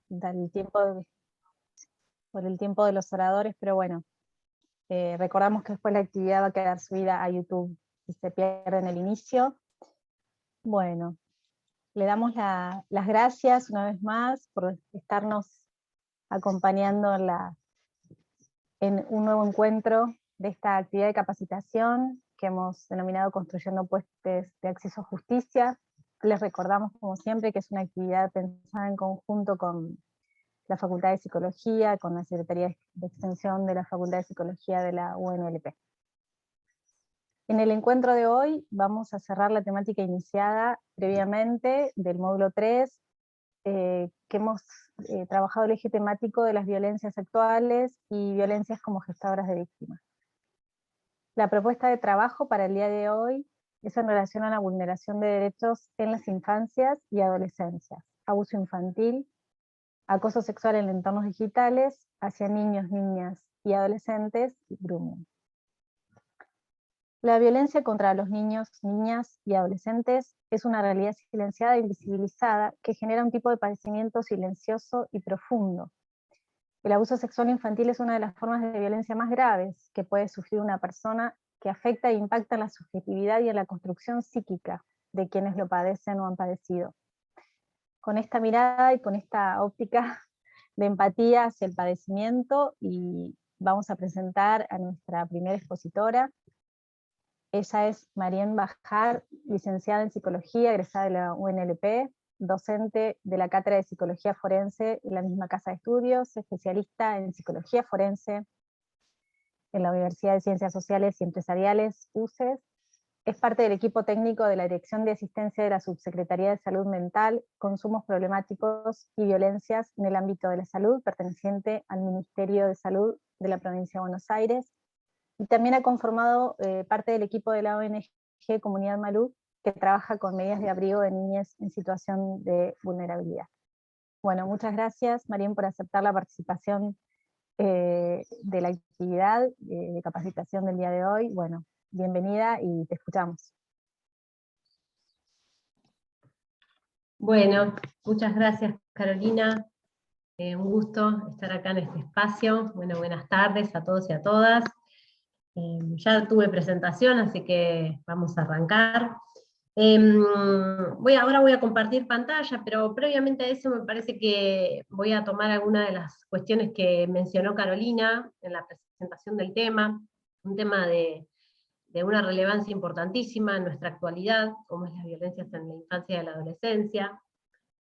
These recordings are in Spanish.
por el tiempo de los oradores, pero bueno, recordamos que después la actividad va a quedar subida a YouTube si se pierde en el inicio. Bueno, le damos las gracias una vez más por estarnos acompañando en un nuevo encuentro de esta actividad de capacitación que hemos denominado Construyendo Puentes de Acceso a Justicia. Les recordamos, como siempre, que es una actividad pensada en conjunto con la Facultad de Psicología, con la Secretaría de Extensión de la Facultad de Psicología de la UNLP. En el encuentro de hoy vamos a cerrar la temática iniciada previamente del módulo 3, que hemos trabajado el eje temático de las violencias actuales y violencias como gestadoras de víctimas. La propuesta de trabajo para el día de hoy es en relación a la vulneración de derechos en las infancias y adolescencias, abuso infantil, acoso sexual en entornos digitales hacia niños, niñas y adolescentes y grooming. La violencia contra los niños, niñas y adolescentes es una realidad silenciada e invisibilizada que genera un tipo de padecimiento silencioso y profundo. El abuso sexual infantil es una de las formas de violencia más graves que puede sufrir una persona, que afecta e impacta en la subjetividad y en la construcción psíquica de quienes lo padecen o han padecido. Con esta mirada y con esta óptica de empatía hacia el padecimiento, y vamos a presentar a nuestra primera expositora. Ella es Marien Bajar, licenciada en Psicología, egresada de la UNLP, docente de la Cátedra de Psicología Forense en la misma casa de estudios, especialista en Psicología Forense en la Universidad de Ciencias Sociales y Empresariales, UCES. Es parte del equipo técnico de la Dirección de Asistencia de la Subsecretaría de Salud Mental, Consumos Problemáticos y Violencias en el ámbito de la salud, perteneciente al Ministerio de Salud de la Provincia de Buenos Aires, y también ha conformado parte del equipo de la ONG Comunidad Malú, que trabaja con medidas de abrigo de niñas en situación de vulnerabilidad. Bueno, muchas gracias, Marien, por aceptar la participación de la actividad de capacitación del día de hoy. Bueno, bienvenida y te escuchamos. Bueno, muchas gracias, Carolina. Un gusto estar acá en este espacio. Bueno, buenas tardes a todos y a todas. Ya tuve presentación, así que vamos a arrancar. Ahora voy a compartir pantalla, pero previamente a eso me parece que voy a tomar algunas de las cuestiones que mencionó Carolina en la presentación del tema, un tema de una relevancia importantísima en nuestra actualidad, como es las violencias en la infancia y la adolescencia,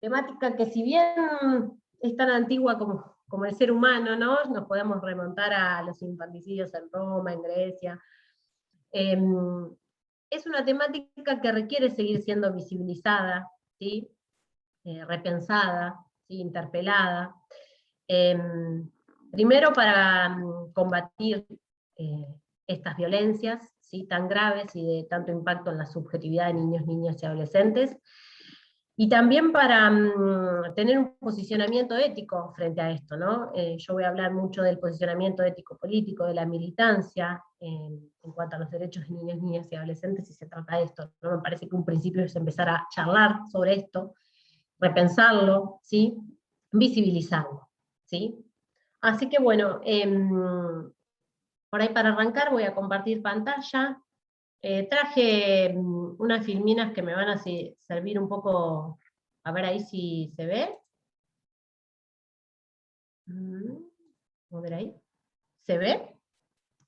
temática que si bien es tan antigua como el ser humano, ¿no? Nos podemos remontar a los infanticidios en Roma, en Grecia. Es una temática que requiere seguir siendo visibilizada, ¿sí? Repensada, ¿sí? Interpelada. Primero para combatir estas violencias, ¿sí? Tan graves y de tanto impacto en la subjetividad de niños, niñas y adolescentes, y también para tener un posicionamiento ético frente a esto, ¿no? Yo voy a hablar mucho del posicionamiento ético-político, de la militancia, en cuanto a los derechos de niños, niñas y adolescentes, si se trata de esto, ¿no? Me parece que un principio es empezar a charlar sobre esto, repensarlo, ¿sí? Visibilizarlo, ¿sí? Así que bueno, por ahí para arrancar voy a compartir pantalla. Traje unas filminas que me van a servir un poco, a ver ahí si se ve. A ver ahí. ¿Se ve?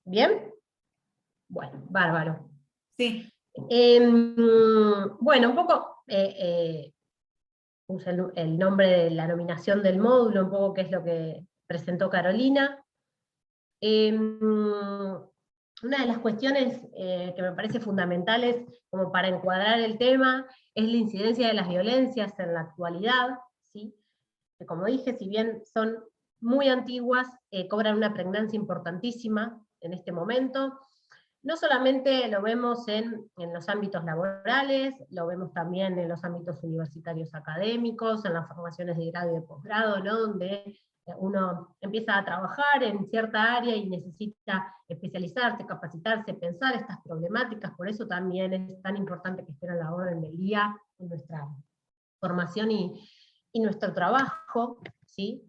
¿Bien? Bueno, bárbaro. Sí. Bueno, un poco puse el nombre de la nominación del módulo, un poco qué es lo que presentó Carolina. Una de las cuestiones que me parece fundamentales como para encuadrar el tema es la incidencia de las violencias en la actualidad, ¿sí? Que como dije, si bien son muy antiguas, cobran una pregnancia importantísima en este momento. No solamente lo vemos en los ámbitos laborales, lo vemos también en los ámbitos universitarios académicos, en las formaciones de grado y de posgrado, ¿no? Donde uno empieza a trabajar en cierta área y necesita especializarse, capacitarse, pensar estas problemáticas, por eso también es tan importante que estén a la orden del día en nuestra formación y nuestro trabajo, ¿sí? ¿sí?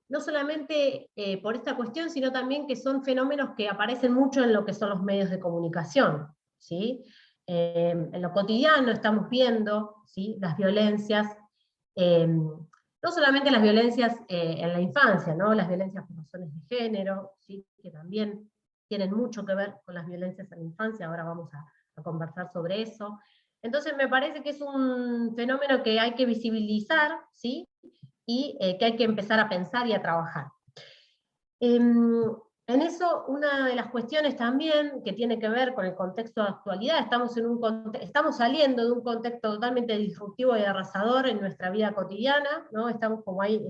No solamente por esta cuestión, sino también que son fenómenos que aparecen mucho en lo que son los medios de comunicación, ¿sí? En lo cotidiano estamos viendo, ¿sí?, las violencias, no solamente las violencias en la infancia, ¿no?, las violencias por razones de género, ¿sí?, que también tienen mucho que ver con las violencias en la infancia, ahora vamos a conversar sobre eso. Entonces me parece que es un fenómeno que hay que visibilizar, ¿sí?, y que hay que empezar a pensar y a trabajar. En eso, una de las cuestiones también que tiene que ver con el contexto de actualidad, estamos saliendo de un contexto totalmente disruptivo y arrasador en nuestra vida cotidiana, ¿no? Estamos como ahí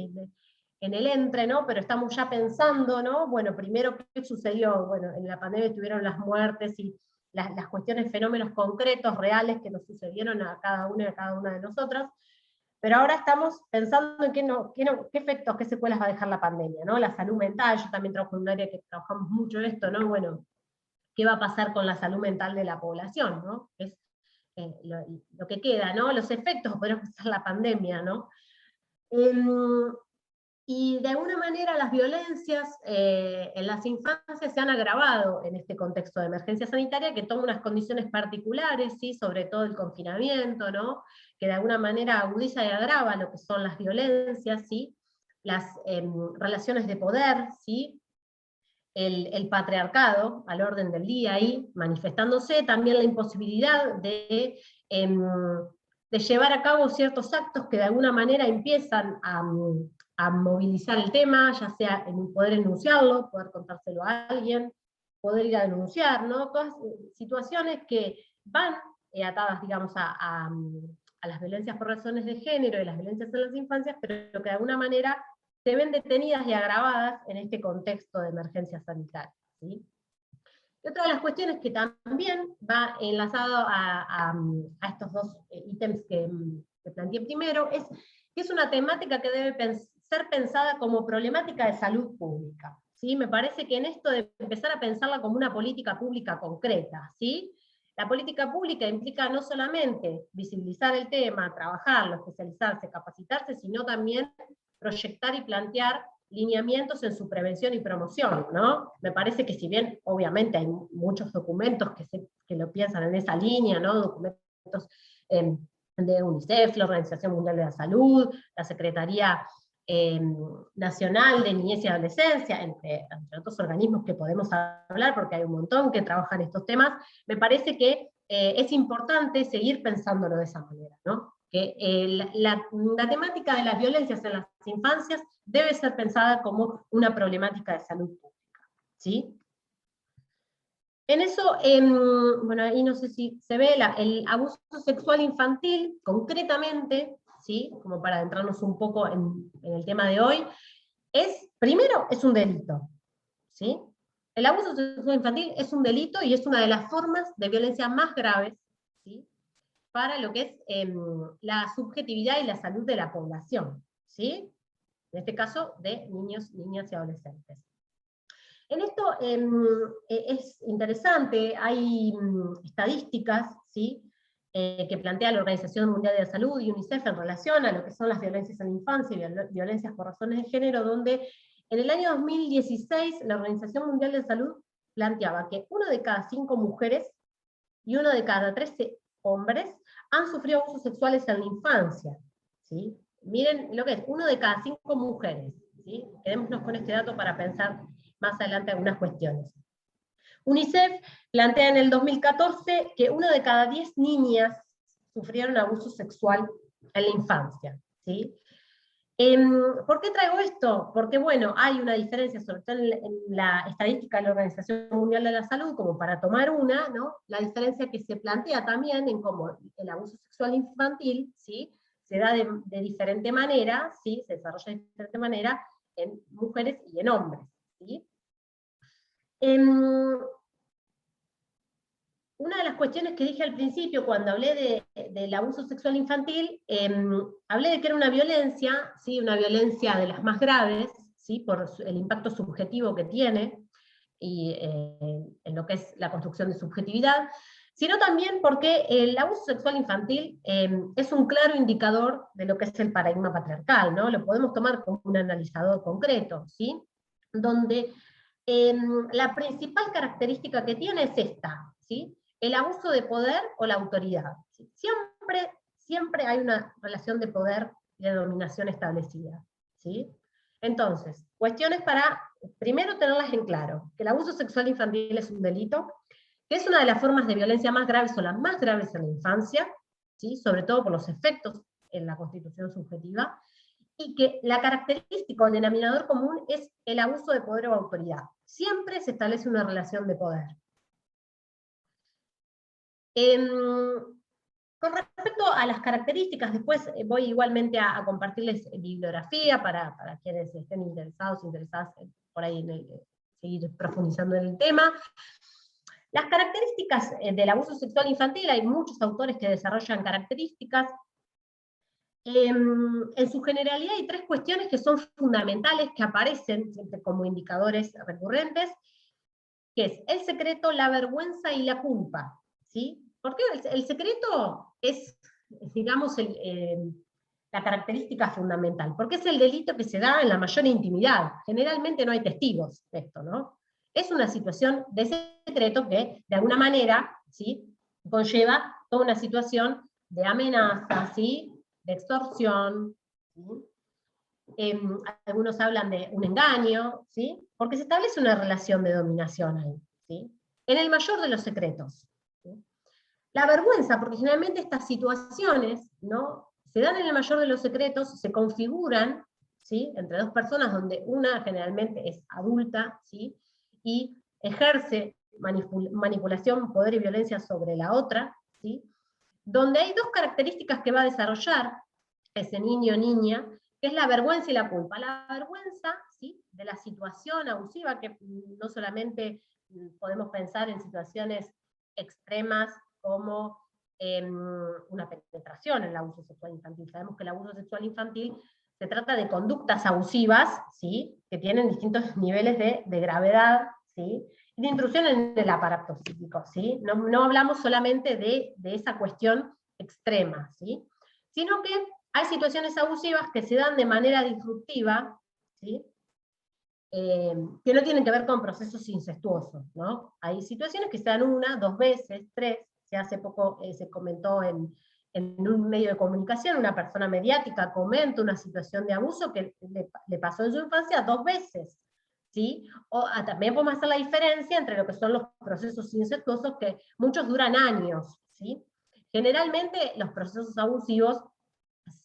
en el entre, ¿no? Pero estamos ya pensando, ¿no? Bueno, primero, ¿qué sucedió? Bueno, en la pandemia tuvieron las muertes y las cuestiones, fenómenos concretos, reales, que nos sucedieron a cada una y a cada una de nosotras. Pero ahora estamos pensando en qué efectos, qué secuelas va a dejar la pandemia, ¿no? La salud mental, yo también trabajo en un área que trabajamos mucho esto, ¿no? Bueno, ¿qué va a pasar con la salud mental de la población, ¿no? Es lo que queda, ¿no? Los efectos, podríamos pensar la pandemia, ¿no? Y de alguna manera las violencias en las infancias se han agravado en este contexto de emergencia sanitaria, que toma unas condiciones particulares, ¿sí?, sobre todo el confinamiento, ¿no?, que de alguna manera agudiza y agrava lo que son las violencias, ¿sí?, las relaciones de poder, ¿sí?, el patriarcado al orden del día ahí, manifestándose, también la imposibilidad de llevar a cabo ciertos actos que de alguna manera empiezan a movilizar el tema, ya sea en poder enunciarlo, poder contárselo a alguien, poder ir a denunciar, ¿no? Todas situaciones que van atadas, digamos, a las violencias por razones de género y las violencias en las infancias, pero que de alguna manera se ven detenidas y agravadas en este contexto de emergencia sanitaria, ¿sí? Y otra de las cuestiones que también va enlazado a estos dos ítems que planteé primero, es que es una temática que debe ser pensada como problemática de salud pública, ¿sí? Me parece que en esto de empezar a pensarla como una política pública concreta, ¿sí? La política pública implica no solamente visibilizar el tema, trabajarlo, especializarse, capacitarse, sino también proyectar y plantear lineamientos en su prevención y promoción, ¿no? Me parece que si bien, obviamente, hay muchos documentos que lo piensan en esa línea, ¿no? Documentos de UNICEF, la Organización Mundial de la Salud, la Secretaría Nacional de Niñez y Adolescencia, entre otros organismos que podemos hablar, porque hay un montón que trabajan estos temas, me parece que es importante seguir pensándolo de esa manera, ¿no? Que la temática de las violencias en las infancias debe ser pensada como una problemática de salud pública, ¿sí? En eso, bueno, ahí no sé si se ve el abuso sexual infantil, concretamente, ¿sí?, como para adentrarnos un poco en el tema de hoy, primero, es un delito, ¿sí? El abuso sexual infantil es un delito y es una de las formas de violencia más graves, ¿sí?, para lo que es la subjetividad y la salud de la población, ¿sí? En este caso, de niños, niñas y adolescentes. En esto es interesante, hay estadísticas, ¿sí?, que plantea la Organización Mundial de la Salud y UNICEF en relación a lo que son las violencias en la infancia y violencias por razones de género, donde en el año 2016 la Organización Mundial de la Salud planteaba que 1 de cada 5 mujeres y 1 de cada 13 hombres han sufrido abusos sexuales en la infancia, ¿sí? Miren lo que es, 1 de cada 5 mujeres, ¿sí? Quedémonos con este dato para pensar más adelante algunas cuestiones. UNICEF plantea en el 2014 que 1 de cada 10 niñas sufrieron abuso sexual en la infancia, ¿sí? ¿Por qué traigo esto? Porque, bueno, hay una diferencia, sobre todo en la estadística de la Organización Mundial de la Salud, como para tomar una, ¿no? La diferencia que se plantea también en cómo el abuso sexual infantil, ¿sí?, se da de diferente manera, ¿sí?, se desarrolla de diferente manera en mujeres y en hombres, ¿sí? Una de las cuestiones que dije al principio, cuando hablé del abuso sexual infantil, hablé de que era una violencia, ¿sí?, una violencia de las más graves, ¿sí?, por el impacto subjetivo que tiene, y en lo que es la construcción de subjetividad, sino también porque el abuso sexual infantil es un claro indicador de lo que es el paradigma patriarcal, ¿no? Lo podemos tomar como un analizador concreto, ¿sí? Donde la principal característica que tiene es esta, ¿sí? El abuso de poder o la autoridad. ¿Sí? Siempre hay una relación de poder y de dominación establecida, ¿sí? Entonces, cuestiones para, primero, tenerlas en claro, que el abuso sexual infantil es un delito, que es una de las formas de violencia más graves o las más graves en la infancia, ¿sí? Sobre todo por los efectos en la constitución subjetiva, y que la característica o el denominador común es el abuso de poder o autoridad. Siempre se establece una relación de poder. Con respecto a las características, después voy igualmente a compartirles bibliografía para quienes estén interesadas por ahí en seguir profundizando en el tema. Las características del abuso sexual infantil, hay muchos autores que desarrollan características. En su generalidad hay tres cuestiones que son fundamentales, que aparecen siempre como indicadores recurrentes, que es el secreto, la vergüenza y la culpa, ¿sí? Porque el secreto es, digamos, la característica fundamental, porque es el delito que se da en la mayor intimidad. Generalmente no hay testigos de esto, ¿no? Es una situación de secreto que, de alguna manera, ¿sí?, conlleva toda una situación de amenaza, ¿sí?, de extorsión, ¿sí? Algunos hablan de un engaño, ¿sí? Porque se establece una relación de dominación ahí, ¿sí? En el mayor de los secretos, ¿sí? La vergüenza, porque generalmente estas situaciones, ¿no?, se dan en el mayor de los secretos, se configuran, ¿sí?, entre dos personas donde una generalmente es adulta, ¿sí?, y ejerce manipulación, poder y violencia sobre la otra, ¿sí?, donde hay dos características que va a desarrollar ese niño o niña, que es la vergüenza y la culpa. La vergüenza, ¿sí?, de la situación abusiva, que no solamente podemos pensar en situaciones extremas como una penetración en el abuso sexual infantil. Sabemos que el abuso sexual infantil se trata de conductas abusivas, ¿sí?, que tienen distintos niveles de gravedad, ¿sí?, y de intrusión en el aparato psíquico, ¿sí? No hablamos solamente de esa cuestión extrema, ¿sí?, sino que hay situaciones abusivas que se dan de manera disruptiva, ¿sí?, que no tienen que ver con procesos incestuosos, ¿no? Hay situaciones que se dan una, dos veces, tres. Hace poco se comentó en un medio de comunicación, una persona mediática comenta una situación de abuso que le pasó en su infancia dos veces, ¿sí? O también podemos hacer la diferencia entre lo que son los procesos incestuosos, que muchos duran años, ¿sí? Generalmente los procesos abusivos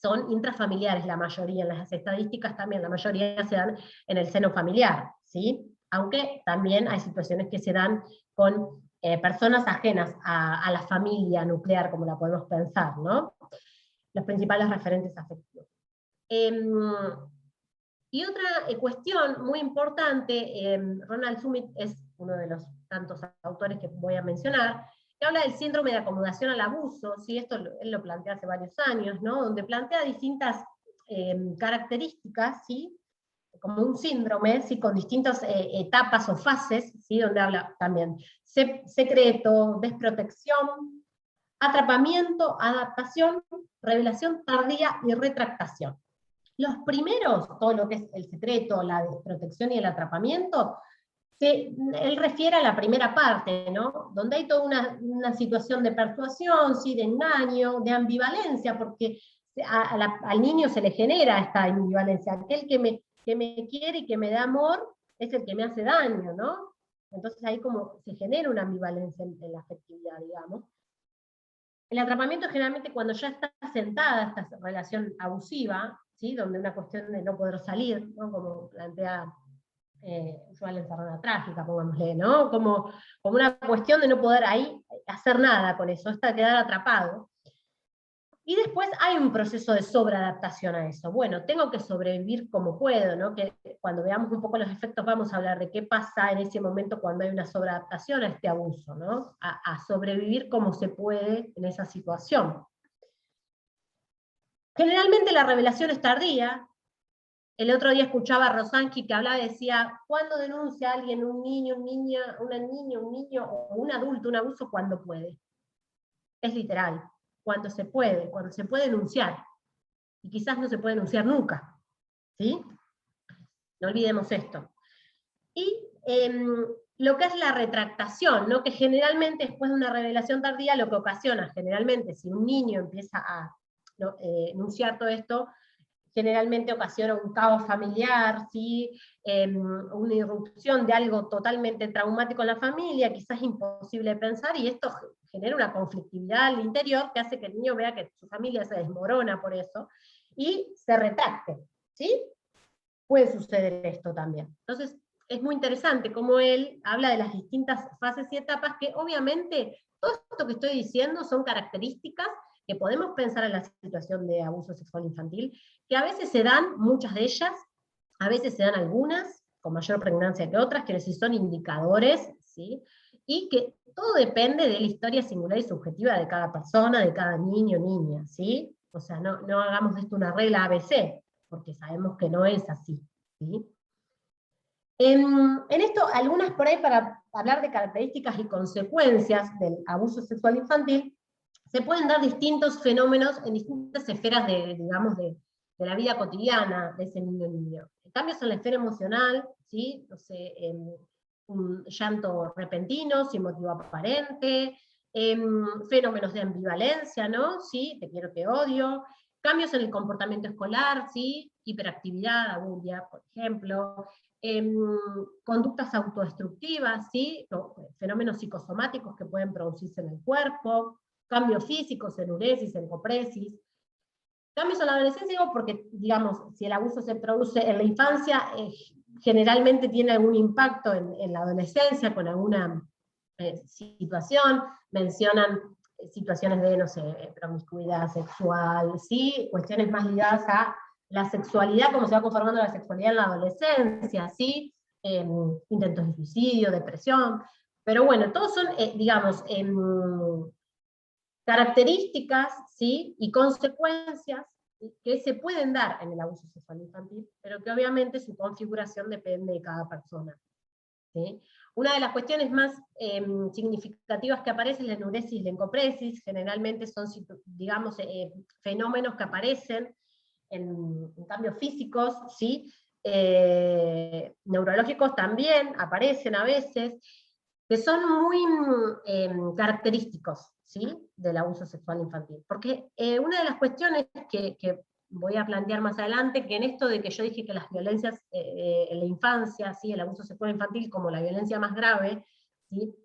son intrafamiliares la mayoría, en las estadísticas también, la mayoría se dan en el seno familiar, ¿sí? Aunque también hay situaciones que se dan con personas ajenas a la familia nuclear, como la podemos pensar, ¿no? Los principales referentes afectivos. Y otra cuestión muy importante, Ronald Summit es uno de los tantos autores que voy a mencionar, que habla del síndrome de acomodación al abuso, ¿sí? Esto él lo plantea hace varios años, ¿no?, donde plantea distintas características, ¿sí?, como un síndrome, ¿sí?, con distintas etapas o fases, ¿sí?, donde habla también secreto, desprotección, atrapamiento, adaptación, revelación tardía y retractación. Los primeros, todo lo que es el secreto, la desprotección y el atrapamiento, él refiere a la primera parte, ¿no?, donde hay toda una situación de persuasión, ¿sí?, de engaño, de ambivalencia, porque al niño se le genera esta ambivalencia. Aquel que me quiere y que me da amor es el que me hace daño, ¿no? Entonces ahí como se genera una ambivalencia en la afectividad, digamos. El atrapamiento es generalmente cuando ya está sentada esta relación abusiva, ¿sí?, donde una cuestión de no poder salir, ¿no?, como plantea Joan Serrana Trágica, pongámosle, ¿no?, como una cuestión de no poder ahí hacer nada con eso, hasta quedar atrapado. Y después hay un proceso de sobreadaptación a eso. Bueno, tengo que sobrevivir como puedo, ¿no?, que cuando veamos un poco los efectos vamos a hablar de qué pasa en ese momento cuando hay una sobreadaptación a este abuso, ¿no?, a sobrevivir como se puede en esa situación. Generalmente la revelación es tardía. El otro día escuchaba a Rosansky que hablaba y decía, ¿cuándo denuncia a alguien, un niño, un niño o un adulto, un abuso? Cuando puede. es literal, cuando se puede denunciar, y quizás no se puede denunciar nunca, ¿sí? No olvidemos esto. Y lo que es la retractación, ¿no? Que generalmente después de una revelación tardía lo que ocasiona, generalmente, si un niño empieza a enunciar todo esto, generalmente ocasiona un caos familiar, ¿sí? Una irrupción de algo totalmente traumático en la familia, quizás imposible de pensar, y esto genera una conflictividad al interior que hace que el niño vea que su familia se desmorona por eso, y se retracte, ¿sí? Puede suceder esto también. Entonces, es muy interesante cómo él habla de las distintas fases y etapas, que obviamente todo esto que estoy diciendo son características que podemos pensar en la situación de abuso sexual infantil, que a veces se dan, muchas de ellas, a veces se dan algunas, con mayor pregnancia que otras, que sí son indicadores, ¿sí? Y que todo depende de la historia singular y subjetiva de cada persona, de cada niño o niña, ¿sí? O sea, no hagamos de esto una regla ABC, porque sabemos que no es así, ¿sí? En esto, algunas por ahí para hablar de características y consecuencias del abuso sexual infantil, se pueden dar distintos fenómenos en distintas esferas digamos, de la vida cotidiana de ese niño. Cambios en la esfera emocional, ¿sí? No sé, un llanto repentino, sin motivo aparente, fenómenos de ambivalencia, ¿no? ¿Sí? Te quiero, te odio. Cambios en el comportamiento escolar, ¿sí? Hiperactividad, abulia, por ejemplo. Conductas autodestructivas, ¿sí? Fenómenos psicosomáticos que pueden producirse en el cuerpo, cambios físicos, enuresis, encopresis. Cambios en la adolescencia, digo, porque, digamos, si el abuso se produce en la infancia, generalmente tiene algún impacto en la adolescencia, con alguna situación, mencionan situaciones de, no sé, promiscuidad sexual, ¿sí? Cuestiones más ligadas a la sexualidad, cómo se va conformando la sexualidad en la adolescencia, ¿sí? Intentos de suicidio, depresión, pero bueno, todos son, digamos, características, ¿sí? Y consecuencias que se pueden dar en el abuso sexual infantil, pero que obviamente su configuración depende de cada persona, ¿sí? Una de las cuestiones más significativas que aparece es la enuresis y la encopresis, generalmente son, digamos, fenómenos que aparecen en cambios físicos, ¿sí? Neurológicos también aparecen a veces, que son muy característicos, ¿sí? Del abuso sexual infantil. Porque una de las cuestiones que voy a plantear más adelante, que en esto de que yo dije que las violencias en la infancia, ¿sí? El abuso sexual infantil como la violencia más grave, ¿sí?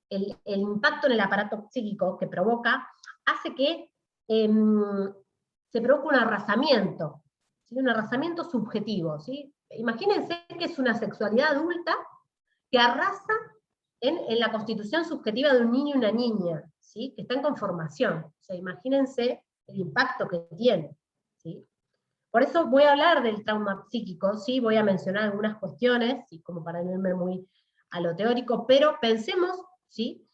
El impacto en el aparato psíquico que provoca hace que se provoque un arrasamiento, ¿sí? Un arrasamiento subjetivo, ¿sí? Imagínense que es una sexualidad adulta que arrasa en la constitución subjetiva de un niño y una niña, ¿sí? Que está en conformación. O sea, imagínense el impacto que tiene, ¿sí? Por eso voy a hablar del trauma psíquico, ¿sí? Voy a mencionar algunas cuestiones, ¿sí? Como para no irme muy a lo teórico, pero pensemos, ¿sí?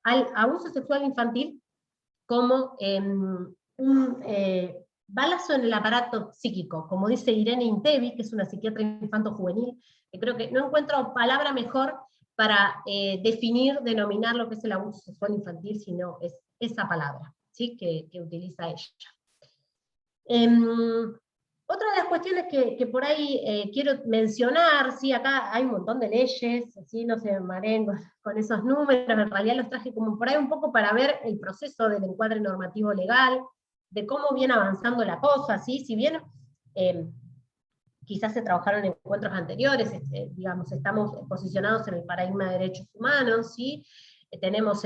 Al abuso sexual infantil como un balazo en el aparato psíquico, como dice Irene Intevi, que es una psiquiatra infanto-juvenil, que creo que no encuentro palabra mejor para definir, denominar lo que es el abuso sexual infantil, sino es esa palabra, ¿sí? que utiliza ella. Otra de las cuestiones que por ahí quiero mencionar, ¿sí? Acá hay un montón de leyes, ¿sí? No se mareen con esos números, en realidad los traje como por ahí un poco para ver el proceso del encuadre normativo legal, de cómo viene avanzando la cosa, ¿sí? Si bien quizás se trabajaron en encuentros anteriores, digamos, estamos posicionados en el paradigma de derechos humanos, ¿sí? Tenemos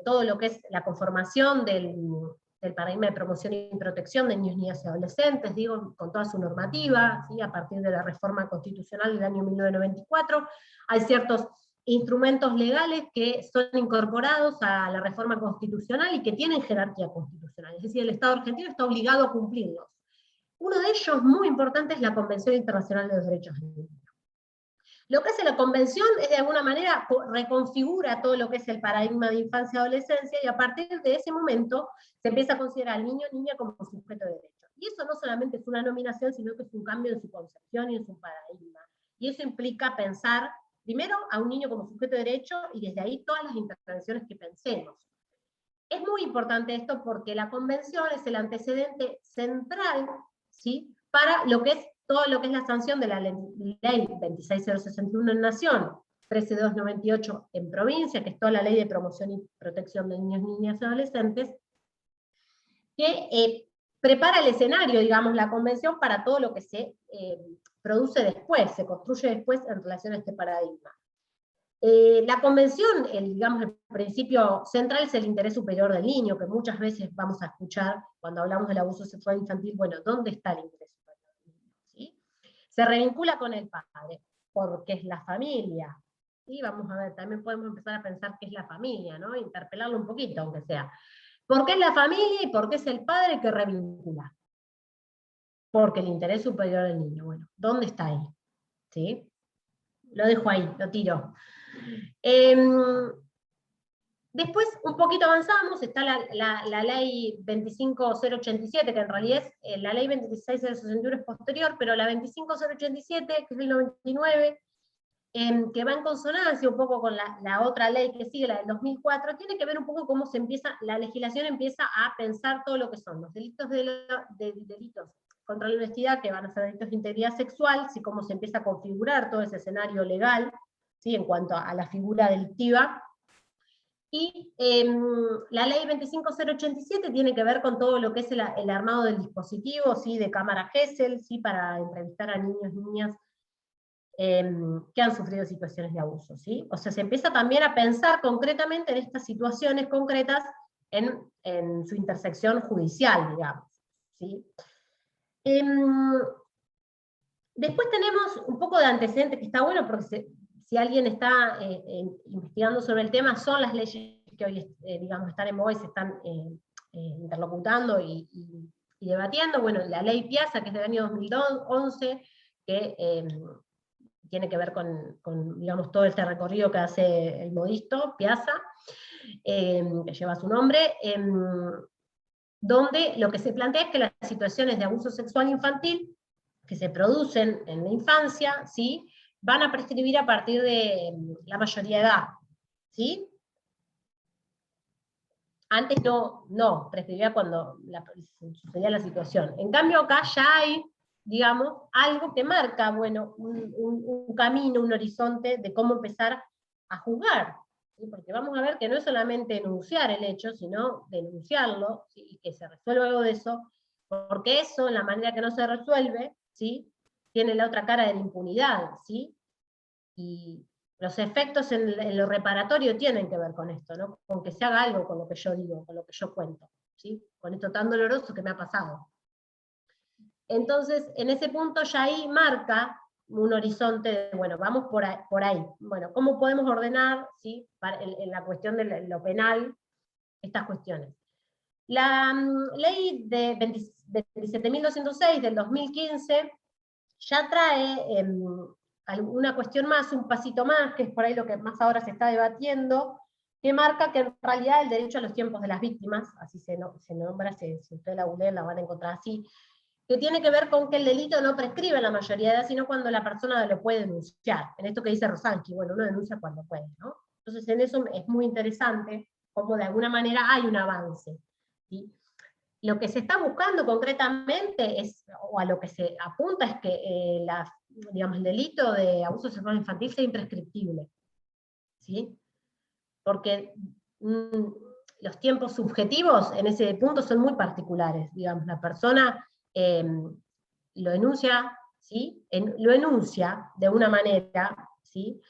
todo lo que es la conformación del paradigma de promoción y protección de niños, niñas y adolescentes, digo, con toda su normativa, ¿sí? A partir de la reforma constitucional del año 1994, hay ciertos instrumentos legales que son incorporados a la reforma constitucional y que tienen jerarquía constitucional, es decir, el Estado argentino está obligado a cumplirlos. Uno de ellos, muy importante, es la Convención Internacional de los Derechos del Niño. Lo que hace la Convención es, de alguna manera, reconfigura todo lo que es el paradigma de infancia y adolescencia, y a partir de ese momento se empieza a considerar al niño o niña como sujeto de derecho. Y eso no solamente es una nominación, sino que es un cambio en su concepción y en su paradigma. Y eso implica pensar, primero, a un niño como sujeto de derecho, y desde ahí todas las intervenciones que pensemos. Es muy importante esto porque la convención es el antecedente central, ¿sí?, para lo que es todo lo que es la sanción de la ley 26061 en Nación, 13298 en provincia, que es toda la ley de promoción y protección de niños, niñas y adolescentes, que prepara el escenario, digamos, la convención para todo lo que se produce después, se construye después en relación a este paradigma. La convención, digamos, el principio central es el interés superior del niño, que muchas veces vamos a escuchar cuando hablamos del abuso sexual infantil, bueno, ¿dónde está el interés superior del niño? ¿Sí? Se revincula con el padre, porque es la familia. ¿Sí? Vamos a ver, también podemos empezar a pensar qué es la familia, ¿no? Interpelarlo un poquito, aunque sea. ¿Por qué es la familia y por qué es el padre que revincula? Porque el interés superior del niño, bueno, ¿dónde está ahí? ¿Sí? Lo dejo ahí, lo tiro. Después, un poquito avanzamos, está la ley 25087, que en realidad es la ley 26061 es posterior, pero la 25087, que es del 99, que va en consonancia un poco con la otra ley que sigue, la del 2004, tiene que ver un poco cómo la legislación empieza a pensar todo lo que son los delitos delitos contra la honestidad, que van a ser delitos de integridad sexual, ¿sí?, cómo se empieza a configurar todo ese escenario legal, ¿sí?, en cuanto a la figura delictiva. Y la ley 25087 tiene que ver con todo lo que es el armado del dispositivo, ¿sí?, de cámara Gesell, ¿sí?, para entrevistar a niños y niñas que han sufrido situaciones de abuso, ¿sí? O sea, se empieza también a pensar concretamente en estas situaciones concretas en su intersección judicial, digamos, ¿sí? Después tenemos un poco de antecedente que está bueno, porque si alguien está investigando sobre el tema, son las leyes que hoy digamos, están en boga y se están interlocutando y debatiendo. Bueno, la ley Piazza, que es del año 2011, que tiene que ver con, digamos, todo este recorrido que hace el modisto, Piazza, que lleva su nombre, donde lo que se plantea es que las situaciones de abuso sexual infantil que se producen en la infancia, ¿sí?, van a prescribir a partir de la mayoría de edad, ¿sí? Antes no, prescribía cuando sucedía la situación. En cambio acá ya hay, digamos, algo que marca, bueno, un camino, un horizonte de cómo empezar a juzgar, ¿sí? Porque vamos a ver que no es solamente denunciar el hecho, sino denunciarlo, ¿sí?, y que se resuelva algo de eso, porque eso, en la manera que no se resuelve, ¿sí?, tiene la otra cara de la impunidad, ¿sí? Y los efectos en lo reparatorio tienen que ver con esto, ¿no?, con que se haga algo con lo que yo digo, con lo que yo cuento, ¿sí?, con esto tan doloroso que me ha pasado. Entonces, en ese punto ya ahí marca un horizonte de, bueno, vamos por ahí. Bueno, ¿cómo podemos ordenar, ¿sí?, en la cuestión de lo penal estas cuestiones? La ley de 27.206 del 2015 ya trae alguna cuestión más, un pasito más, que es por ahí lo que más ahora se está debatiendo, que marca que en realidad el derecho a los tiempos de las víctimas, así se nombra, si ustedes la googlean la van a encontrar así, que tiene que ver con que el delito no prescribe en la mayoría de edad, sino cuando la persona lo puede denunciar. En esto que dice Rosansky, bueno, uno denuncia cuando puede, ¿no? Entonces en eso es muy interesante, como de alguna manera hay un avance, ¿sí? Lo que se está buscando concretamente o a lo que se apunta es que digamos, el delito de abuso sexual infantil sea imprescriptible, ¿sí? Porque los tiempos subjetivos en ese punto son muy particulares, digamos, la persona lo denuncia, ¿sí?, lo enuncia de una manera, ¿sí?,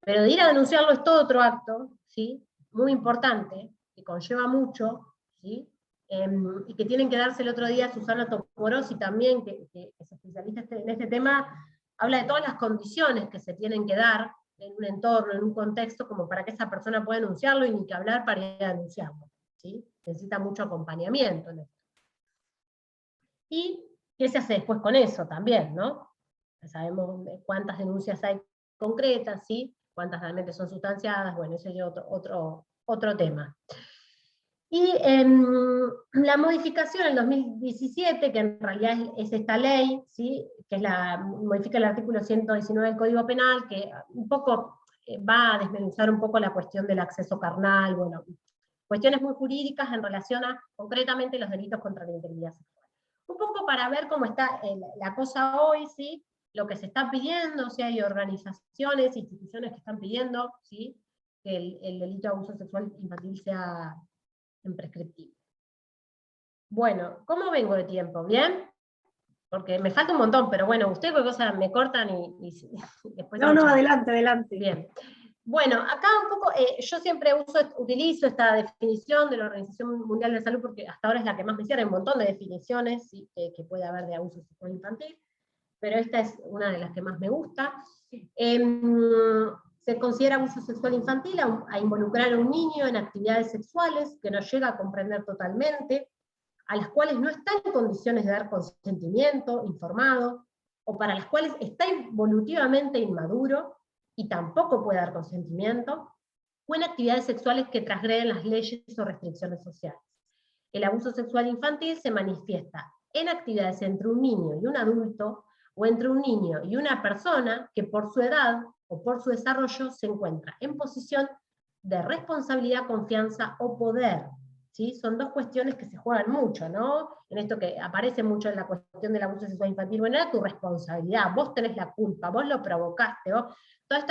pero de ir a denunciarlo es todo otro acto, ¿sí?, muy importante, que conlleva mucho, ¿sí?, y que tienen que darse el otro día Susana Toporosi también, que es especialista en este tema, habla de todas las condiciones que se tienen que dar en un entorno, en un contexto, como para que esa persona pueda denunciarlo, y ni que hablar para ir a denunciarlo, ¿sí? Necesita mucho acompañamiento en esto. ¿Y qué se hace después con eso también, no? Sabemos cuántas denuncias hay concretas, ¿sí?, cuántas realmente son sustanciadas, bueno, ese es otro tema. Y la modificación en 2017, que en realidad es esta ley, ¿sí?, que modifica el artículo 119 del Código Penal, que un poco va a desmenuzar un poco la cuestión del acceso carnal, bueno, cuestiones muy jurídicas en relación a, concretamente, los delitos contra la integridad sexual. Un poco para ver cómo está la cosa hoy, ¿sí? Lo que se está pidiendo, o sea, hay organizaciones, instituciones que están pidiendo, ¿sí? Que el delito de abuso sexual infantil sea imprescriptible. Bueno, ¿cómo vengo de tiempo? ¿Bien? Porque me falta un montón, pero bueno, ustedes cualquier cosa me cortan y después... No, adelante, adelante. Bien. Bueno, acá un poco, yo siempre utilizo esta definición de la Organización Mundial de la Salud, porque hasta ahora es la que más me cierra, hay un montón de definiciones, ¿sí? Que puede haber de abuso sexual infantil, pero esta es una de las que más me gusta. Se considera abuso sexual infantil a involucrar a un niño en actividades sexuales que no llega a comprender totalmente, a las cuales no está en condiciones de dar consentimiento informado, o para las cuales está evolutivamente inmaduro, y tampoco puede dar consentimiento, o en actividades sexuales que transgreden las leyes o restricciones sociales. El abuso sexual infantil se manifiesta en actividades entre un niño y un adulto, o entre un niño y una persona que por su edad o por su desarrollo se encuentra en posición de responsabilidad, confianza o poder. ¿Sí? Son dos cuestiones que se juegan mucho, ¿no? En esto que aparece mucho en la cuestión del abuso sexual infantil. Bueno, era tu responsabilidad, vos tenés la culpa, vos lo provocaste, todas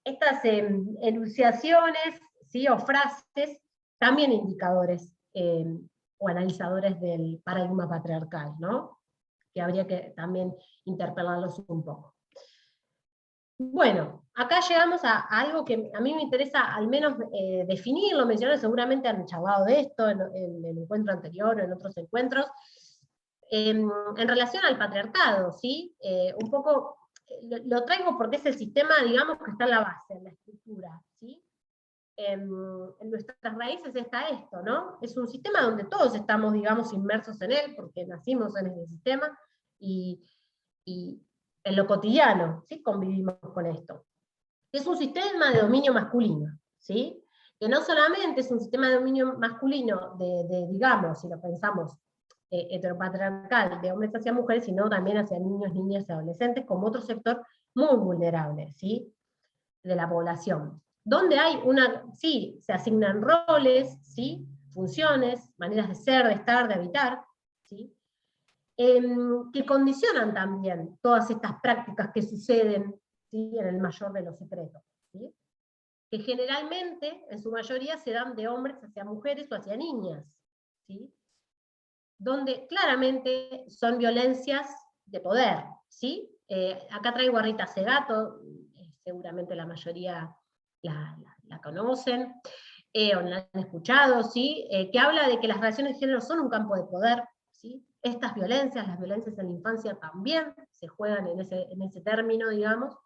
estas enunciaciones, ¿sí? O frases, también indicadores o analizadores del paradigma patriarcal, ¿no? Que habría que también interpelarlos un poco. Bueno, acá llegamos a algo que a mí me interesa al menos definirlo, mencionar, seguramente han charlado de esto en el encuentro anterior o en otros encuentros, en relación al patriarcado, ¿sí? Un poco lo traigo porque es el sistema, digamos, que está en la base, en la estructura, ¿sí? En nuestras raíces está esto, ¿no? Es un sistema donde todos estamos, digamos, inmersos en él, porque nacimos en ese sistema, y en lo cotidiano, ¿sí? Convivimos con esto. Es un sistema de dominio masculino, ¿sí? Que no solamente es un sistema de dominio masculino digamos, si lo pensamos, heteropatriarcal, de hombres hacia mujeres, sino también hacia niños, niñas y adolescentes, como otro sector muy vulnerable, ¿sí? De la población. Donde hay sí, se asignan roles, ¿sí? Funciones, maneras de ser, de estar, de habitar, ¿sí? Que condicionan también todas estas prácticas que suceden, ¿sí? En el mayor de los secretos, ¿sí? Que generalmente, en su mayoría, se dan de hombres hacia mujeres o hacia niñas, ¿sí? Donde claramente son violencias de poder, ¿sí? Acá traigo a Rita Segato, seguramente la mayoría la conocen, o la han escuchado, ¿sí? Que habla de que las relaciones de género son un campo de poder, ¿sí? Estas violencias, las violencias en la infancia también se juegan en ese término, digamos,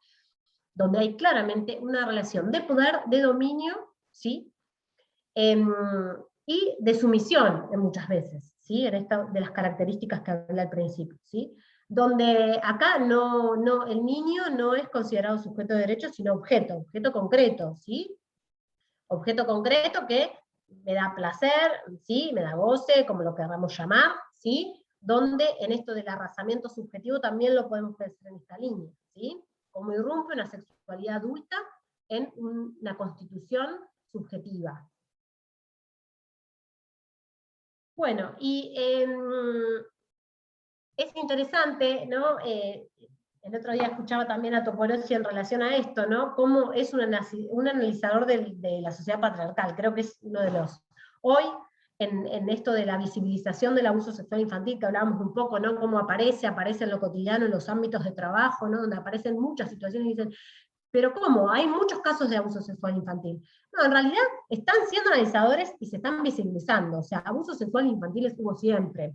donde hay claramente una relación de poder, de dominio, ¿sí? Y de sumisión, muchas veces, ¿sí? En esta, de las características que hablé al principio, ¿sí? Donde acá el niño no es considerado sujeto de derecho, sino objeto concreto, ¿sí? Objeto concreto que me da placer, ¿sí? Me da goce, como lo queramos llamar, ¿sí? Donde en esto del arrasamiento subjetivo también lo podemos pensar en esta línea, ¿sí? Como irrumpe una sexualidad adulta en una constitución subjetiva. Bueno, y es interesante, ¿no? El otro día escuchaba también a Topolossi en relación a esto, ¿no? Cómo es un analizador de la sociedad patriarcal. Creo que es uno de los... Hoy, en esto de la visibilización del abuso sexual infantil, que hablábamos un poco, ¿no? Cómo aparece en lo cotidiano, en los ámbitos de trabajo, ¿no? Donde aparecen muchas situaciones y dicen, pero ¿cómo? Hay muchos casos de abuso sexual infantil. No, en realidad están siendo analizadores y se están visibilizando. O sea, abusos sexuales infantiles hubo siempre.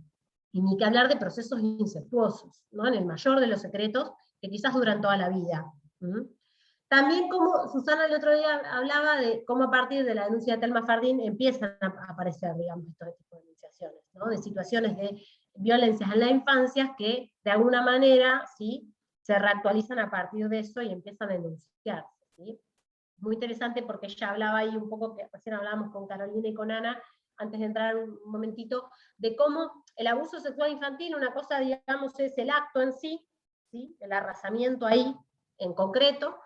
Y ni que hablar de procesos incestuosos, ¿no? En el mayor de los secretos, que quizás duran toda la vida. También como Susana el otro día hablaba de cómo a partir de la denuncia de Telma Fardín empiezan a aparecer, digamos, este tipo de denunciaciones, ¿no? De situaciones de violencias en la infancia que, de alguna manera, ¿sí? Se reactualizan a partir de eso y empiezan a denunciarse, ¿sí? Muy interesante porque ella hablaba ahí un poco, que recién hablábamos con Carolina y con Ana, antes de entrar un momentito, de cómo el abuso sexual infantil, una cosa, digamos, es el acto en sí, ¿sí? El arrasamiento ahí, en concreto,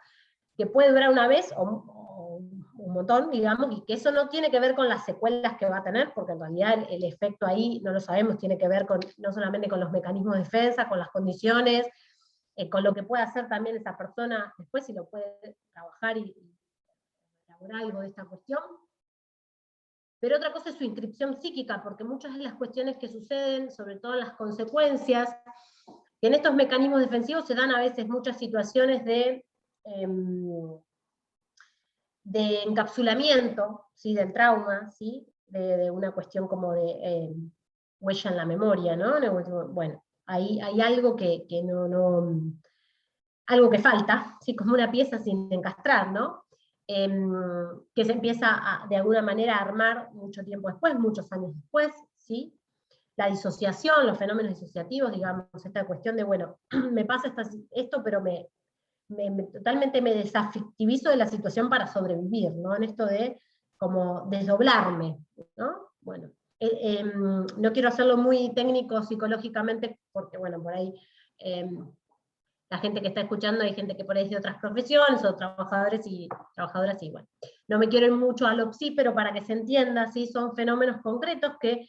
que puede durar una vez o un montón, digamos, y que eso no tiene que ver con las secuelas que va a tener, porque en realidad el efecto ahí, no lo sabemos, tiene que ver con, no solamente con los mecanismos de defensa, con las condiciones, con lo que puede hacer también esa persona después, si lo puede trabajar y elaborar algo de esta cuestión. Pero otra cosa es su inscripción psíquica, porque muchas de las cuestiones que suceden, sobre todo las consecuencias, que en estos mecanismos defensivos se dan a veces muchas situaciones de encapsulamiento, ¿sí? Del trauma, ¿sí? De una cuestión como de huella en la memoria, ¿no? Bueno, hay algo que algo que falta, ¿sí? Como una pieza sin encastrar, ¿no? Que se empieza de alguna manera a armar mucho tiempo después, muchos años después, ¿sí? La disociación, los fenómenos disociativos, digamos, esta cuestión de, bueno, me pasa esto, pero totalmente me desafectivizo de la situación para sobrevivir, ¿no? En esto de como desdoblarme, ¿no? Bueno, no quiero hacerlo muy técnico psicológicamente, porque bueno, por ahí la gente que está escuchando hay gente que por ahí es de otras profesiones, o trabajadores y trabajadoras, y bueno, no me quiero ir mucho a lo psi, pero para que se entienda, ¿sí? Son fenómenos concretos que